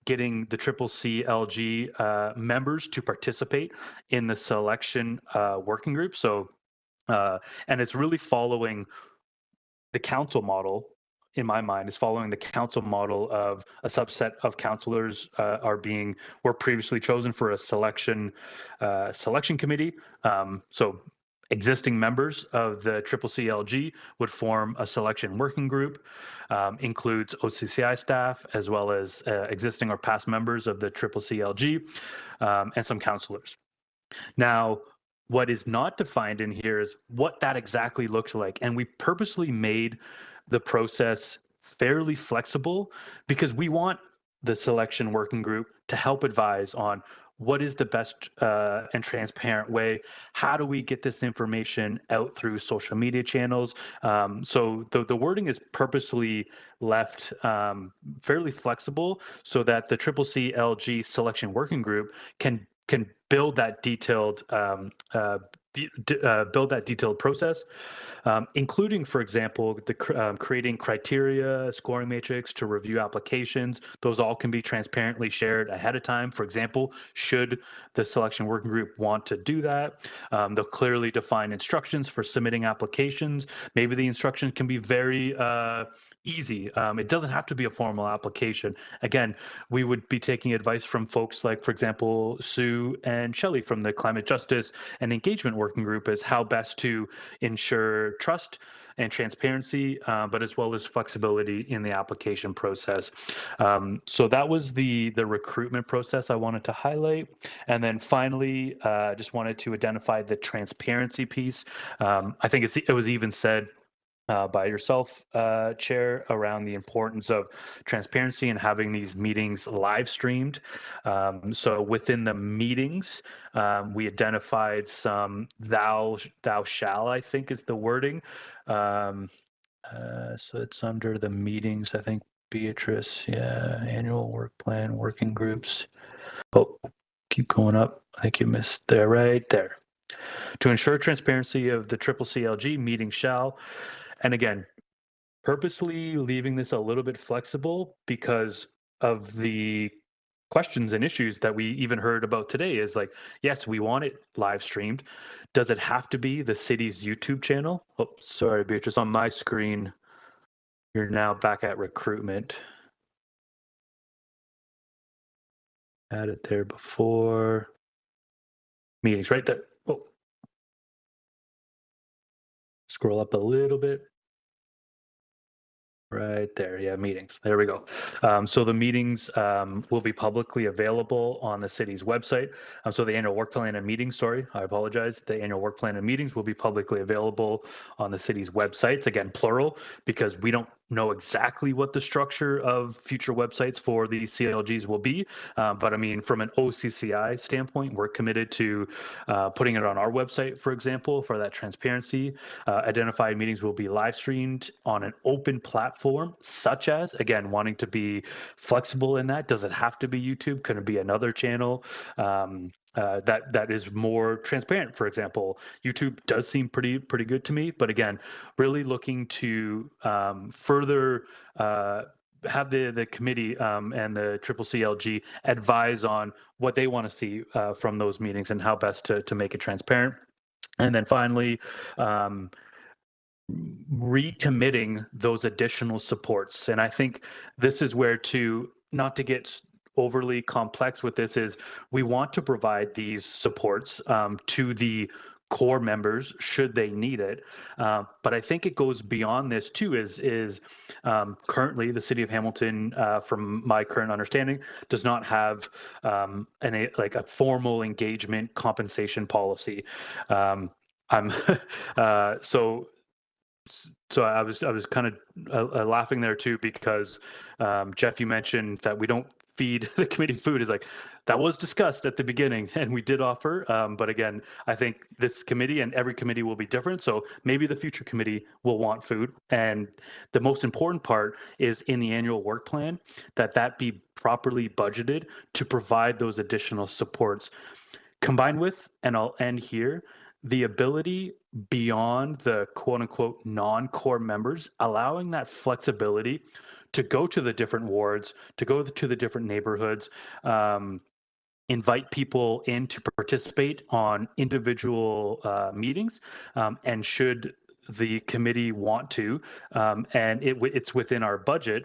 getting the CCCLG members to participate in the selection working group. So, and it's really following the council model, in my mind, is following the council model of a subset of councillors were previously chosen for a selection committee. So existing members of the CCCLG would form a selection working group, includes OCCI staff, as well as existing or past members of the CCCLG, and some councillors. Now, what is not defined in here is what that exactly looks like. And we purposely made the process fairly flexible because we want the selection working group to help advise on what is the best and transparent way. How do we get this information out through social media channels? So the wording is purposely left fairly flexible so that the CCCLG selection working group can build that detailed build that detailed process, including, for example, creating criteria, scoring matrix to review applications. Those all can be transparently shared ahead of time. For example, should the selection working group want to do that, they'll clearly define instructions for submitting applications. Maybe the instructions can be very easy. It doesn't have to be a formal application. Again, we would be taking advice from folks like, for example, Sue and Shelley from the Climate Justice and Engagement Working Group as how best to ensure trust and transparency, but as well as flexibility in the application process. So that was the recruitment process I wanted to highlight. And then finally, just wanted to identify the transparency piece. I think it was even said by yourself, Chair, around the importance of transparency and having these meetings live streamed. So within the meetings, we identified some thou shall, I think is the wording. So it's under the meetings, I think, Beatrice, yeah, annual work plan, working groups. Oh, keep going up. I think you missed there, right there. To ensure transparency of the CCCLG meeting shall, and again, purposely leaving this a little bit flexible because of the questions and issues that we even heard about today is like, yes, we want it live streamed. Does it have to be the city's YouTube channel? Oh, sorry, Beatrice, on my screen, you're now back at recruitment. Had it there before. Meetings, right there. Oh. Scroll up a little bit. Right there, yeah, meetings. There we go. So the meetings will be publicly available on the city's website. So the annual work plan and meetings, sorry, I apologize. The annual work plan and meetings will be publicly available on the city's websites, again, plural, because we don't know exactly what the structure of future websites for these CLGs will be. But I mean, from an OCCI standpoint, we're committed to putting it on our website, for example, for that transparency. Identified meetings will be live streamed on an open platform, such as, again, wanting to be flexible in that. Does it have to be YouTube? Could it be another channel? That is more transparent. For example, YouTube does seem pretty good to me, but again, really looking to further have the committee and the CCCLG advise on what they want to see from those meetings and how best to make it transparent. And then finally, recommitting those additional supports. And I think this is where not to get overly complex with this, is we want to provide these supports to the core members should they need it. But I think it goes beyond this too, is currently the city of Hamilton, from my current understanding, does not have a formal engagement compensation policy. So I was kind of laughing there too, because Jeff, you mentioned that we don't feed the committee food. Is like, that was discussed at the beginning and we did offer, but again, I think this committee and every committee will be different. So maybe the future committee will want food. And the most important part is in the annual work plan, that be properly budgeted to provide those additional supports, combined with, and I'll end here, the ability beyond the quote unquote non-core members, allowing that flexibility to go to the different wards, to go to the different neighborhoods, invite people in to participate on individual meetings, and should the committee want to, and it's within our budget,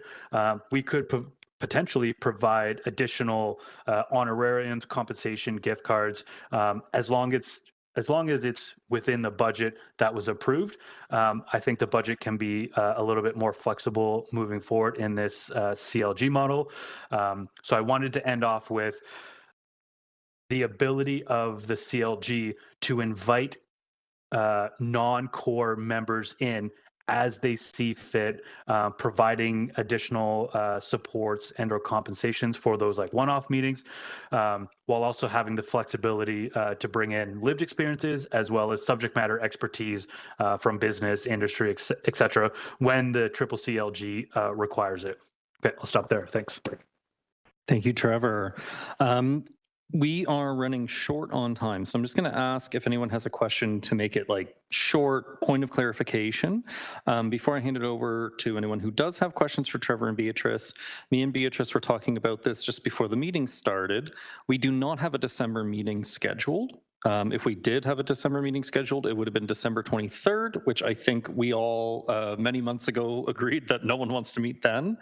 we could potentially provide additional honorariums, compensation, gift cards, as long as it's within the budget that was approved. I think the budget can be a little bit more flexible moving forward in this CLG model. So I wanted to end off with the ability of the CLG to invite non-core members in as they see fit, providing additional supports and or compensations for those like one-off meetings, while also having the flexibility to bring in lived experiences as well as subject matter expertise from business, industry, et cetera, when the CCCLG requires it. Okay, I'll stop there. Thanks. Thank you, Trevor. We are running short on time, so I'm just going to ask if anyone has a question to make it like short point of clarification. Before I hand it over to anyone who does have questions for Trevor and Beatrice, me and Beatrice were talking about this just before the meeting started. We do not have a December meeting scheduled. If we did have a December meeting scheduled, it would have been December 23rd, which I think we all many months ago agreed that no one wants to meet then.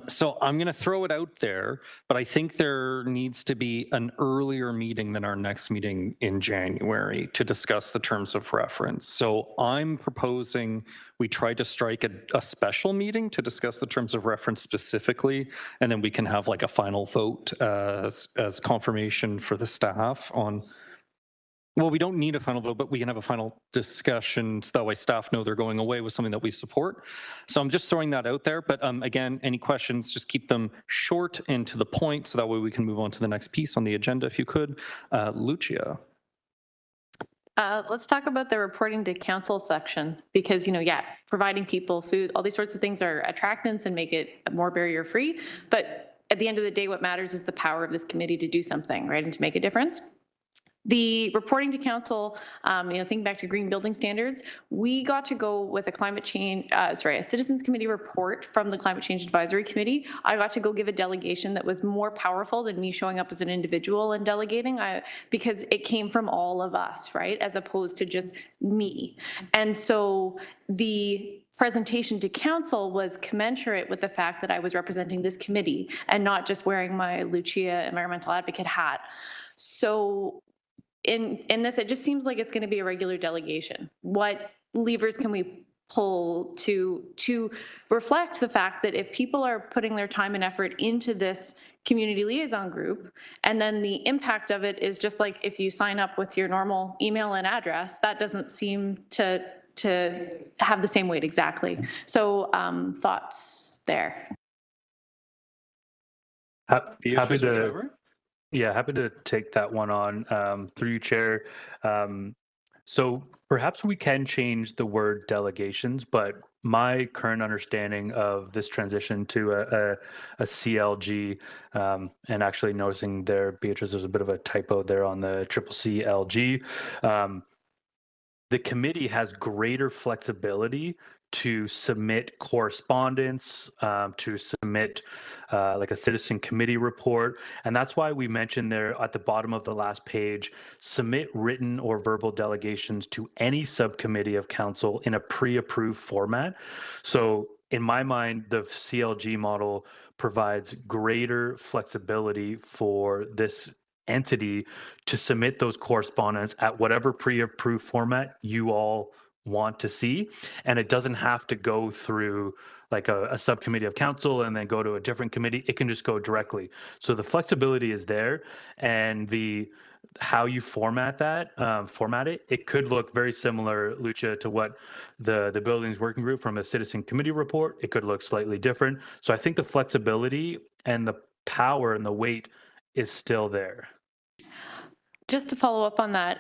So I'm going to throw it out there, but I think there needs to be an earlier meeting than our next meeting in January to discuss the terms of reference. So I'm proposing we try to strike a special meeting to discuss the terms of reference specifically, and then we can have like a final vote as confirmation for the staff on. Well, we don't need a final vote, but we can have a final discussion so that way staff know they're going away with something that we support. So I'm just throwing that out there. But again, any questions, just keep them short and to the point so that way we can move on to the next piece on the agenda if you could. Lucia. Let's talk about the reporting to council section because, providing people food, all these sorts of things are attractants and make it more barrier free. But at the end of the day, what matters is the power of this committee to do something, right, and to make a difference. The reporting to council, thinking back to green building standards, we got to go with a citizens committee report from the Climate Change Advisory Committee. I got to go give a delegation that was more powerful than me showing up as an individual and delegating because it came from all of us, right, as opposed to just me. And so the presentation to council was commensurate with the fact that I was representing this committee and not just wearing my Lucia environmental advocate hat. So in this, it just seems like it's going to be a regular delegation. What levers can we pull to reflect the fact that if people are putting their time and effort into this community liaison group, and then the impact of it is just like if you sign up with your normal email and address, that doesn't seem to have the same weight exactly. So thoughts there. Happy to. Yeah, happy to take that one on through you, Chair. So perhaps we can change the word delegations, but my current understanding of this transition to a CLG, and actually noticing there, Beatrice, there's a bit of a typo there on the CCLG. The committee has greater flexibility to submit correspondence, to submit like a citizen committee report. And that's why we mentioned there at the bottom of the last page, submit written or verbal delegations to any subcommittee of council in a pre-approved format. So in my mind, the CLG model provides greater flexibility for this entity to submit those correspondence at whatever pre-approved format you all want to see, and it doesn't have to go through like a subcommittee of council and then go to a different committee. It can just go directly. So the flexibility is there, and the how you format it, it could look very similar, Lucia, to what the buildings working group from a citizen committee report. It could look slightly different. So I think the flexibility and the power and the weight is still there. Just to follow up on that,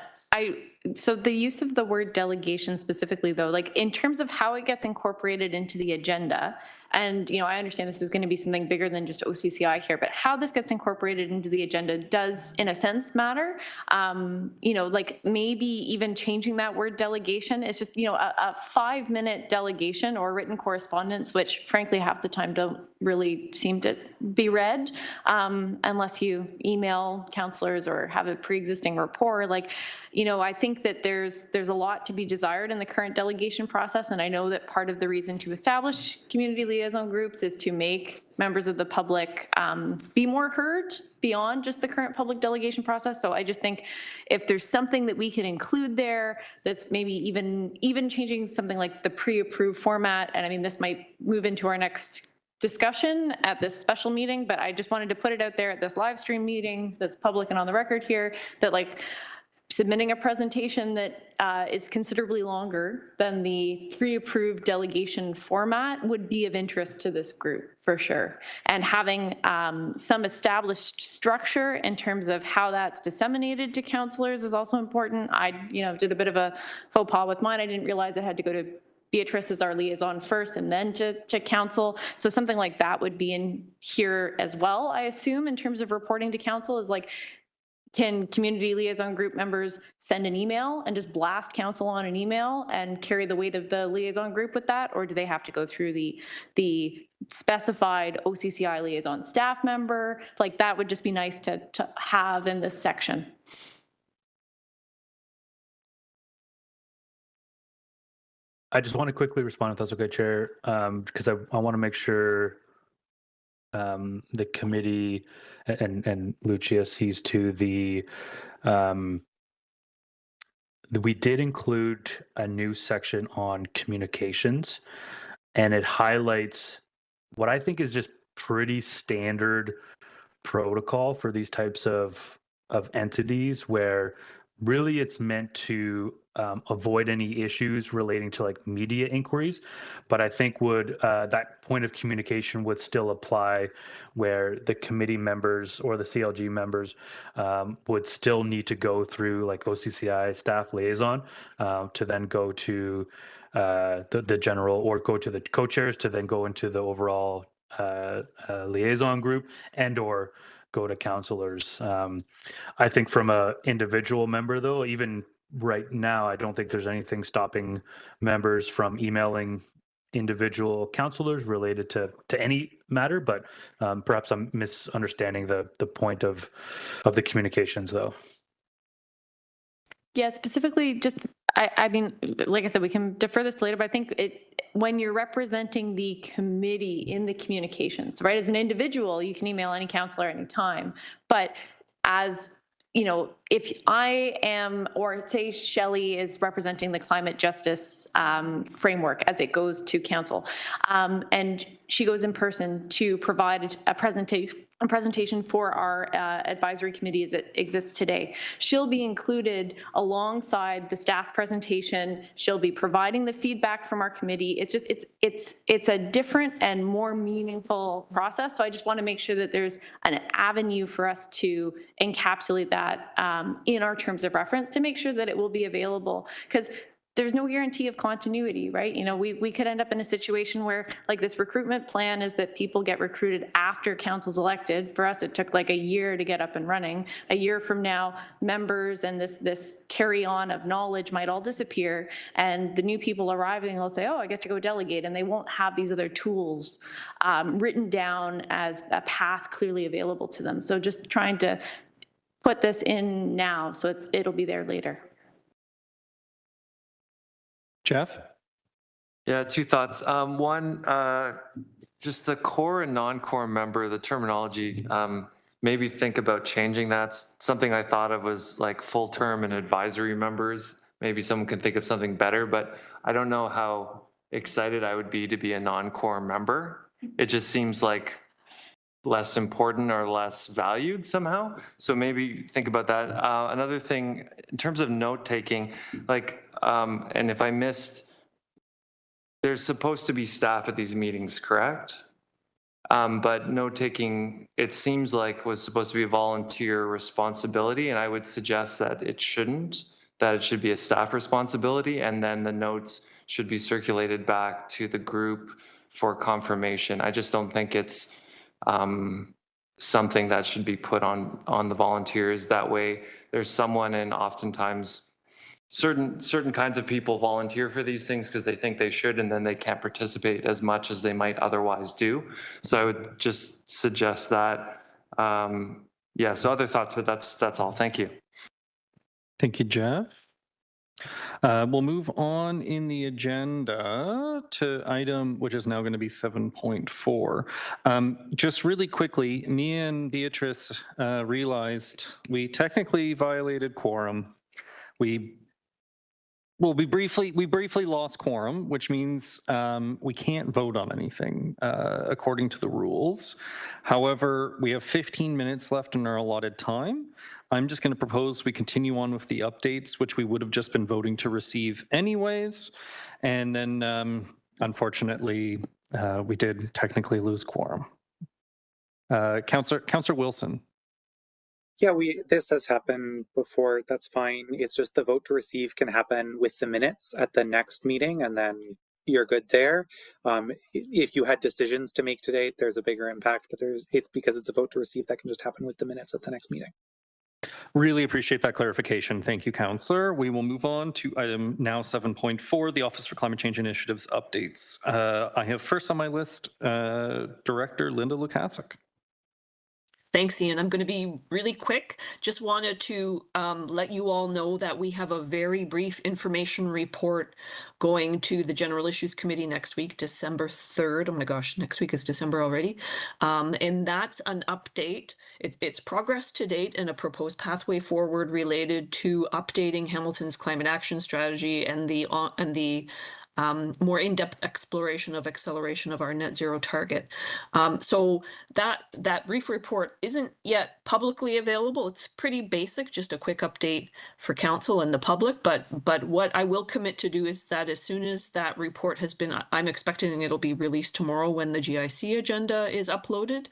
so the use of the word delegation specifically, though, like in terms of how it gets incorporated into the agenda, and I understand this is going to be something bigger than just OCCI here, but how this gets incorporated into the agenda does, in a sense, matter. Like maybe even changing that word delegation is just, a 5-minute delegation or written correspondence, which frankly half the time don't really seem to be read unless you email councillors or have a pre-existing rapport. I think that there's a lot to be desired in the current delegation process, and I know that part of the reason to establish community liaison groups is to make members of the public be more heard beyond just the current public delegation process. So I just think if there's something that we can include there that's maybe even changing something like the pre-approved format, and I mean this might move into our next discussion at this special meeting, but I just wanted to put it out there at this live stream meeting that's public and on the record here that submitting a presentation that is considerably longer than the pre-approved delegation format would be of interest to this group for sure. And having some established structure in terms of how that's disseminated to councillors is also important. I did a bit of a faux pas with mine. I didn't realize it had to go to Beatrice as our liaison first and then to council. So something like that would be in here as well, I assume, in terms of reporting to council is can community liaison group members send an email and just blast council on an email and carry the weight of the liaison group with that? Or do they have to go through the specified OCCI liaison staff member? Like, that would just be nice to have in this section. I just want to quickly respond, if that's okay, Chair, because I want to make sure the committee and Lucia sees to we did include a new section on communications, and it highlights what I think is just pretty standard protocol for these types of entities, where really it's meant to avoid any issues relating to like media inquiries, but I think would that point of communication would still apply, where the committee members or the CLG members would still need to go through like OCCI staff liaison to then go to the general, or go to the co-chairs to then go into the overall liaison group, and or go to councilors. I think from a individual member though, even right now, I don't think there's anything stopping members from emailing individual councilors related to any matter, but perhaps I'm misunderstanding the point of the communications though. Yeah, specifically, just, I mean, like I said, we can defer this later, but I think when you're representing the committee in the communications, right, as an individual, you can email any councillor anytime, but as, you know, if I am, or say Shelley is representing the climate justice framework as it goes to council, and she goes in person to provide a presentation for our advisory committee as it exists today. She'll be included alongside the staff presentation. She'll be providing the feedback from our committee. It's just, it's a different and more meaningful process. So I just want to make sure that there's an avenue for us to encapsulate that in our terms of reference, to make sure that it will be available, because there's no guarantee of continuity, right? You know, we could end up in a situation where, like, this recruitment plan is that people get recruited after council's elected. For us, it took like a year to get up and running. A year from now, members and this carry on of knowledge might all disappear, and the new people arriving will say, oh, I get to go delegate, and they won't have these other tools written down as a path clearly available to them. So just trying to put this in now so it'll be there later. Jeff? Yeah, two thoughts. One, just the core and non-core member, the terminology, maybe think about changing that. Something I thought of was like full-term and advisory members. Maybe someone can think of something better, but I don't know how excited I would be to be a non-core member. It just seems like less important or less valued somehow. So maybe think about that. Another thing, in terms of note-taking, like, and if I missed, there's supposed to be staff at these meetings, correct? But note-taking, it seems like was supposed to be a volunteer responsibility, and I would suggest that it shouldn't, that it should be a staff responsibility, and then the notes should be circulated back to the group for confirmation. I just don't think it's something that should be put on the volunteers. That way there's someone, and oftentimes certain kinds of people volunteer for these things because they think they should, and then they can't participate as much as they might otherwise do. So I would just suggest that. Yeah, so other thoughts, but that's all. Thank you. Thank you, Jeff. We'll move on in the agenda to item, which is now going to be 7.4. Just really quickly, me and Beatrice realized we technically violated quorum. We briefly lost quorum, which means we can't vote on anything according to the rules. However, we have 15 minutes left in our allotted time. I'm just going to propose we continue on with the updates, which we would have just been voting to receive anyways. And then, unfortunately, we did technically lose quorum. Councillor Wilson. Yeah, this has happened before. That's fine. It's just the vote to receive can happen with the minutes at the next meeting, and then you're good there. If you had decisions to make today, there's a bigger impact, but it's because it's a vote to receive that can just happen with the minutes at the next meeting. Really appreciate that clarification. Thank you, Councillor. We will move on to item now 7.4, the Office for Climate Change Initiatives updates. I have first on my list, Director Linda Lukasik. Thanks, Ian. I'm going to be really quick. Just wanted to let you all know that we have a very brief information report going to the General Issues Committee next week, December 3rd. Oh my gosh, next week is December already. And that's an update. It's progress to date and a proposed pathway forward related to updating Hamilton's climate action strategy and the more in-depth exploration of acceleration of our net zero target. So that brief report isn't yet publicly available. It's pretty basic, just a quick update for council and the public. But what I will commit to do is that as soon as that report has been, I'm expecting it'll be released tomorrow when the GIC agenda is uploaded.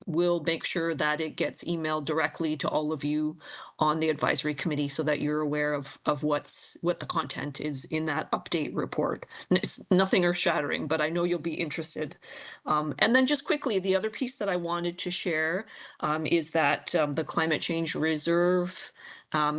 We'll make sure that it gets emailed directly to all of you on the advisory committee so that you're aware of what the content is in that update report. It's nothing earth-shattering, but I know you'll be interested. And then just quickly, the other piece that I wanted to share is that the Climate Change Reserve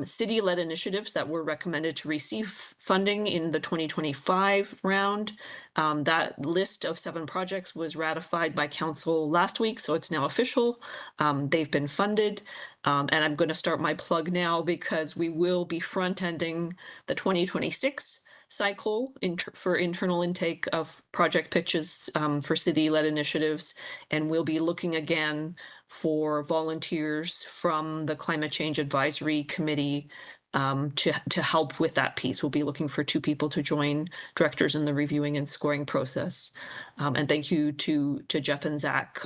city-led initiatives that were recommended to receive funding in the 2025 round. That list of 7 projects was ratified by council last week, so it's now official. They've been funded. And I'm going to start my plug now because we will be front-ending the 2026 cycle for internal intake of project pitches for city-led initiatives. And we'll be looking again for volunteers from the Climate Change Advisory Committee to help with that piece. We'll be looking for 2 people to join directors in the reviewing and scoring process. And thank you to Jeff and Zach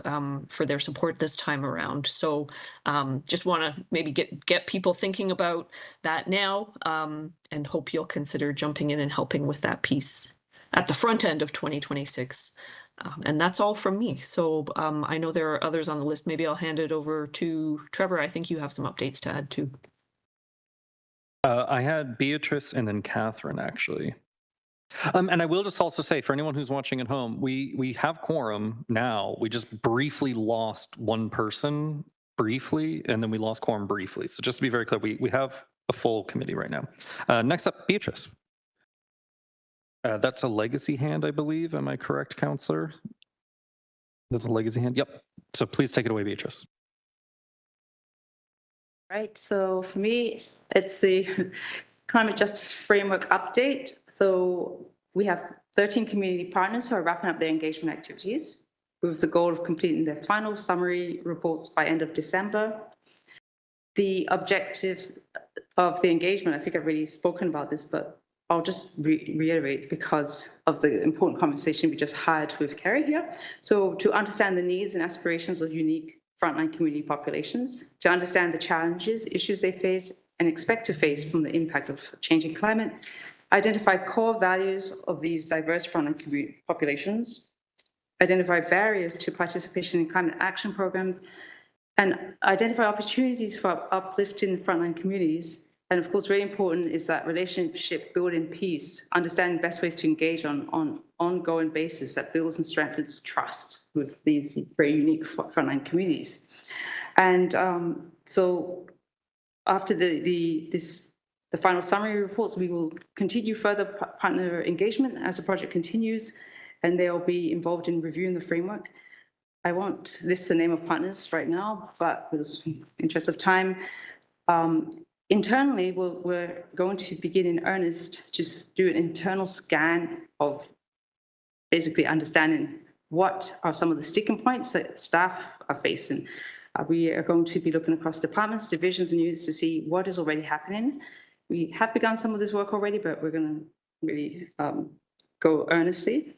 for their support this time around. So just want to maybe get people thinking about that now and hope you'll consider jumping in and helping with that piece at the front end of 2026. And that's all from me. So I know there are others on the list. Maybe I'll hand it over to Trevor. I think you have some updates to add too. I had Beatrice and then Catherine, actually. And I will just also say, for anyone who's watching at home, we have quorum now. We just briefly lost one person, and then we lost quorum briefly. So just to be very clear, we have a full committee right now. Next up, Beatrice. That's a legacy hand, I believe. Am I correct, Councillor? That's a legacy hand? Yep. So please take it away, Beatrice. Right, so for me, it's the Climate Justice Framework update. So we have 13 community partners who are wrapping up their engagement activities with the goal of completing their final summary reports by end of December. The objectives of the engagement, I think I've already spoken about this, but I'll just reiterate because of the important conversation we just had with Kerry here. So to understand the needs and aspirations of unique frontline community populations, to understand the challenges, issues they face and expect to face from the impact of changing climate, identify core values of these diverse frontline community populations, identify barriers to participation in climate action programs, and identify opportunities for uplifting frontline communities. And of course, very important is that relationship building piece, understanding best ways to engage on ongoing basis that builds and strengthens trust with these very unique frontline communities. And so after the final summary reports, we will continue further partner engagement as the project continues, and they'll be involved in reviewing the framework. I won't list the name of partners right now, but with the interest of time, internally, we're going to begin in earnest to do an internal scan of basically understanding what are some of the sticking points that staff are facing. We are going to be looking across departments, divisions, and units to see what is already happening. We have begun some of this work already, but we're going to really go earnestly.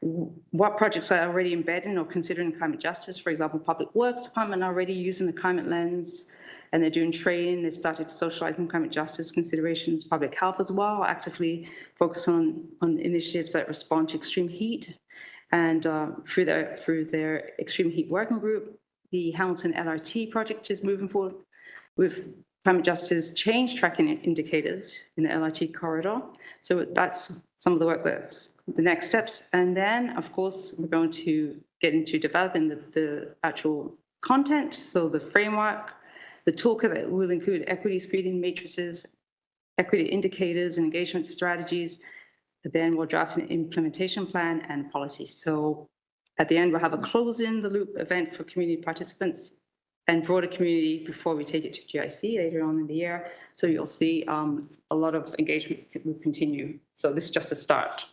What projects are already embedding or considering climate justice? For example, Public Works Department are already using the climate lens, and they're doing training. They've started socializing climate justice considerations. Public health as well, actively focus on initiatives that respond to extreme heat. And through their extreme heat working group, the Hamilton LRT project is moving forward with climate justice change tracking indicators in the LRT corridor. So that's some of the work that's the next steps. And then, of course, we're going to get into developing the actual content. So the framework, The toolkit that will include equity screening matrices, equity indicators and engagement strategies. Then we'll draft an implementation plan and policies. So at the end, we'll have a close-in the loop event for community participants and broader community before we take it to GIC later on in the year. So you'll see a lot of engagement will continue. So this is just a start.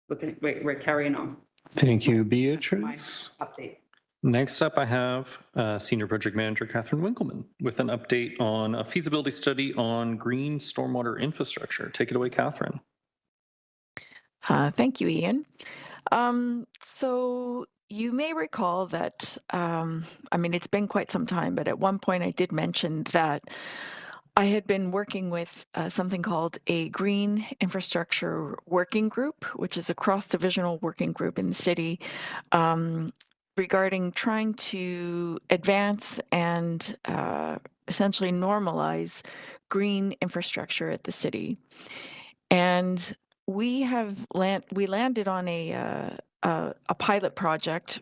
We're carrying on. Thank you, Beatrice. Update. Next up, I have Senior Project Manager Catherine Winkleman with an update on a feasibility study on green stormwater infrastructure. Take it away, Catherine. Thank you, Ian. So you may recall that, I mean, it's been quite some time, but at one point I did mention that I had been working with something called a Green Infrastructure Working Group, which is a cross-divisional working group in the city, regarding trying to advance and essentially normalize green infrastructure at the city. And we landed on a pilot project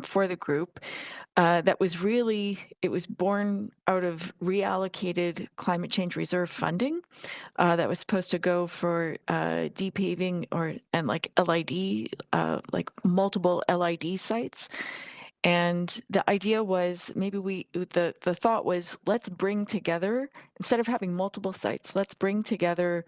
for the group that was it was born out of reallocated climate change reserve funding that was supposed to go for depaving and like LID, like multiple LID sites. And the idea was maybe the thought was, let's bring together, instead of having multiple sites, let's bring together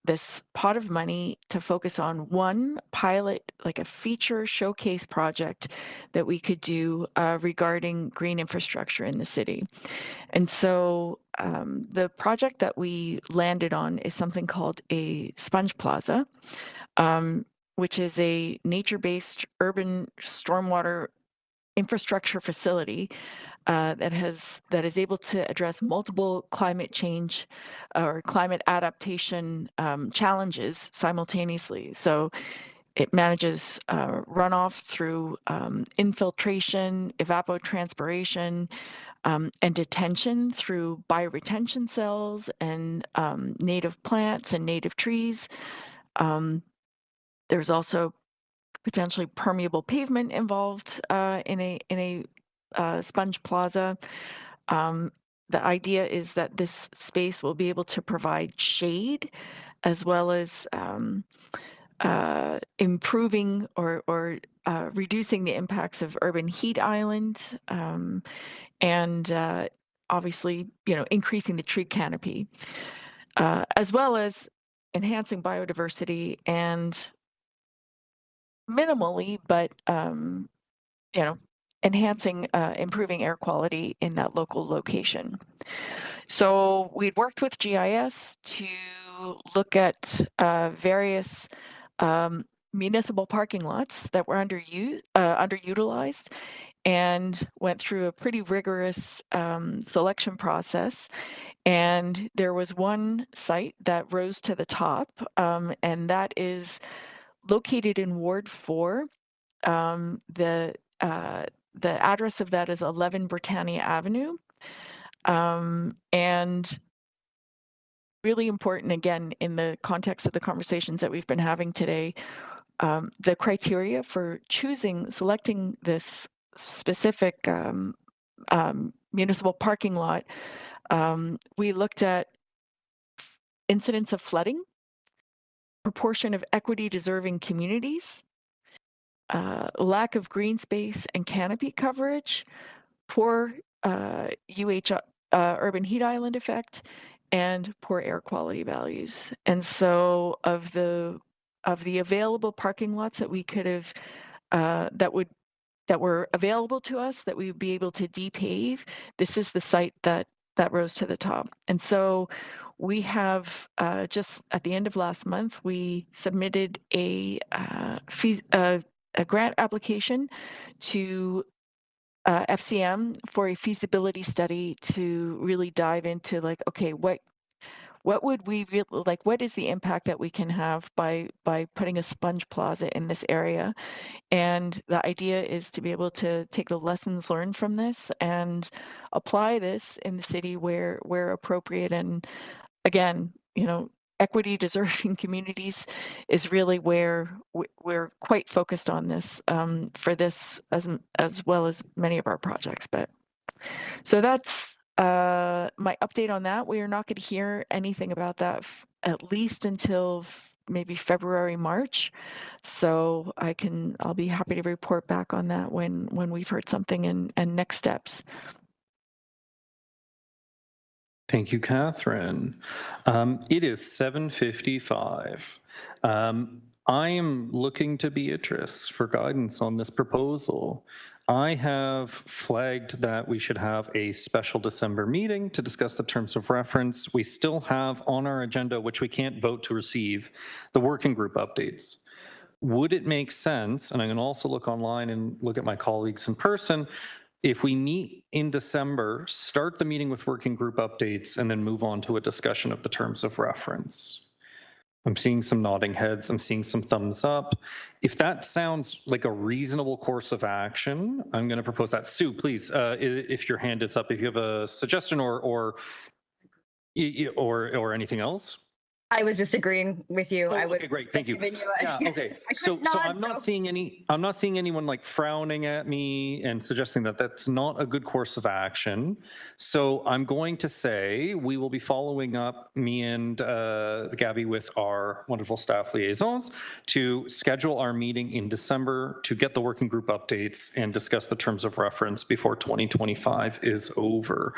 this pot of money to focus on one pilot, like a feature showcase project that we could do regarding green infrastructure in the city. And so the project that we landed on is something called a Sponge Plaza, which is a nature-based urban stormwater infrastructure facility that is able to address multiple climate change or climate adaptation challenges simultaneously. So it manages runoff through infiltration, evapotranspiration, and detention through bioretention cells and native plants and native trees. There's also potentially permeable pavement involved in a Sponge Plaza. The idea is that this space will be able to provide shade as well as improving or reducing the impacts of urban heat island and obviously, increasing the tree canopy, as well as enhancing biodiversity and minimally, but enhancing, improving air quality in that local location. So we'd worked with GIS to look at various municipal parking lots that were underutilized, and went through a pretty rigorous selection process. And there was one site that rose to the top, and that is located in Ward 4. The address of that is 11 Britannia Avenue. And really important, again, in the context of the conversations that we've been having today, the criteria for selecting this specific municipal parking lot, we looked at incidents of flooding, proportion of equity deserving communities, lack of green space and canopy coverage, poor urban heat island effect, and poor air quality values. And so of the available parking lots that we could have that were available to us that we would be able to depave, this is the site that rose to the top. And so we have just at the end of last month, we submitted a grant application to FCM for a feasibility study to really dive into okay, what would we what is the impact that we can have by putting a Sponge Plaza in this area? And the idea is to be able to take the lessons learned from this and apply this in the city where appropriate. And again, equity deserving communities is really where we're quite focused on this for this as well as many of our projects. But So that's my update on that. We are not going to hear anything about that at least until maybe February, March. So I'll be happy to report back on that when we've heard something and next steps. Thank you, Catherine. It is 7:55. I am looking to Beatrice for guidance on this proposal. I have flagged that we should have a special December meeting to discuss the terms of reference. We still have on our agenda, which we can't vote to receive, the working group updates. Would it make sense, and I can also look online and look at my colleagues in person, if we meet in December, start the meeting with working group updates, and then move on to a discussion of the terms of reference? I'm seeing some nodding heads. I'm seeing some thumbs up. If that sounds like a reasonable course of action, I'm going to propose that. Sue, please, if your hand is up, if you have a suggestion or anything else. I was just agreeing with you. I would. Okay, great. Thank you. Yeah, okay. So nod, I'm not seeing anyone like frowning at me and suggesting that that's not a good course of action. So I'm going to say we will be following up, me and Gabby, with our wonderful staff liaisons to schedule our meeting in December to get the working group updates and discuss the terms of reference before 2025 is over.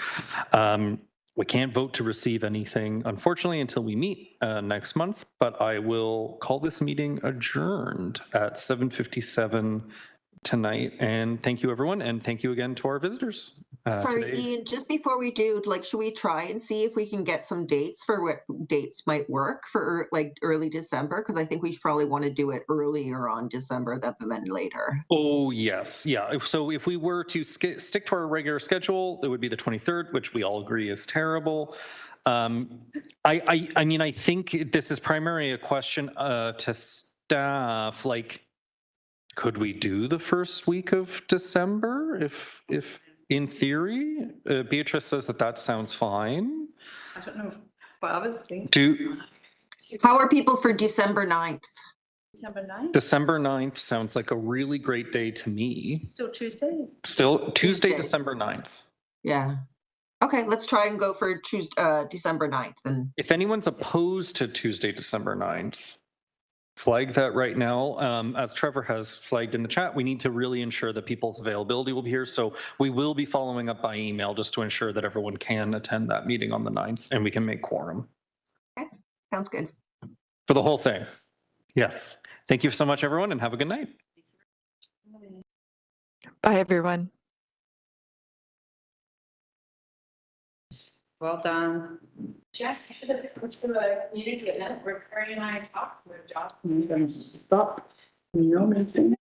We can't vote to receive anything, unfortunately, until we meet next month, but I will call this meeting adjourned at 7:57 tonight. And thank you, everyone. And thank you again to our visitors. Sorry, today. Ian, just before we do, like, should we try and see if we can get some dates for what dates might work for like early December? Because I think we probably want to do it earlier on December than later. Oh, yes. Yeah. So if we were to stick to our regular schedule, it would be the 23rd, which we all agree is terrible. I mean, I think this is primarily a question to staff. Like, could we do the first week of December if in theory? Beatrice says that sounds fine. I don't know what others think. How are people for December 9th? December 9th? December 9th sounds like a really great day to me. Still Tuesday? Still Tuesday, December 9th. Yeah. Okay, let's try and go for December 9th. And if anyone's opposed to Tuesday, December 9th, flag that right now. As Trevor has flagged in the chat, we need to really ensure that people's availability will be here. So we will be following up by email just to ensure that everyone can attend that meeting on the 9th and we can make quorum. Okay, sounds good. For the whole thing. Yes. Thank you so much, everyone, and have a good night. Bye, everyone. Well done. Jeff, you should have switched to a community event where Carrie and I talked with Josh. I'm going to stop. No meeting.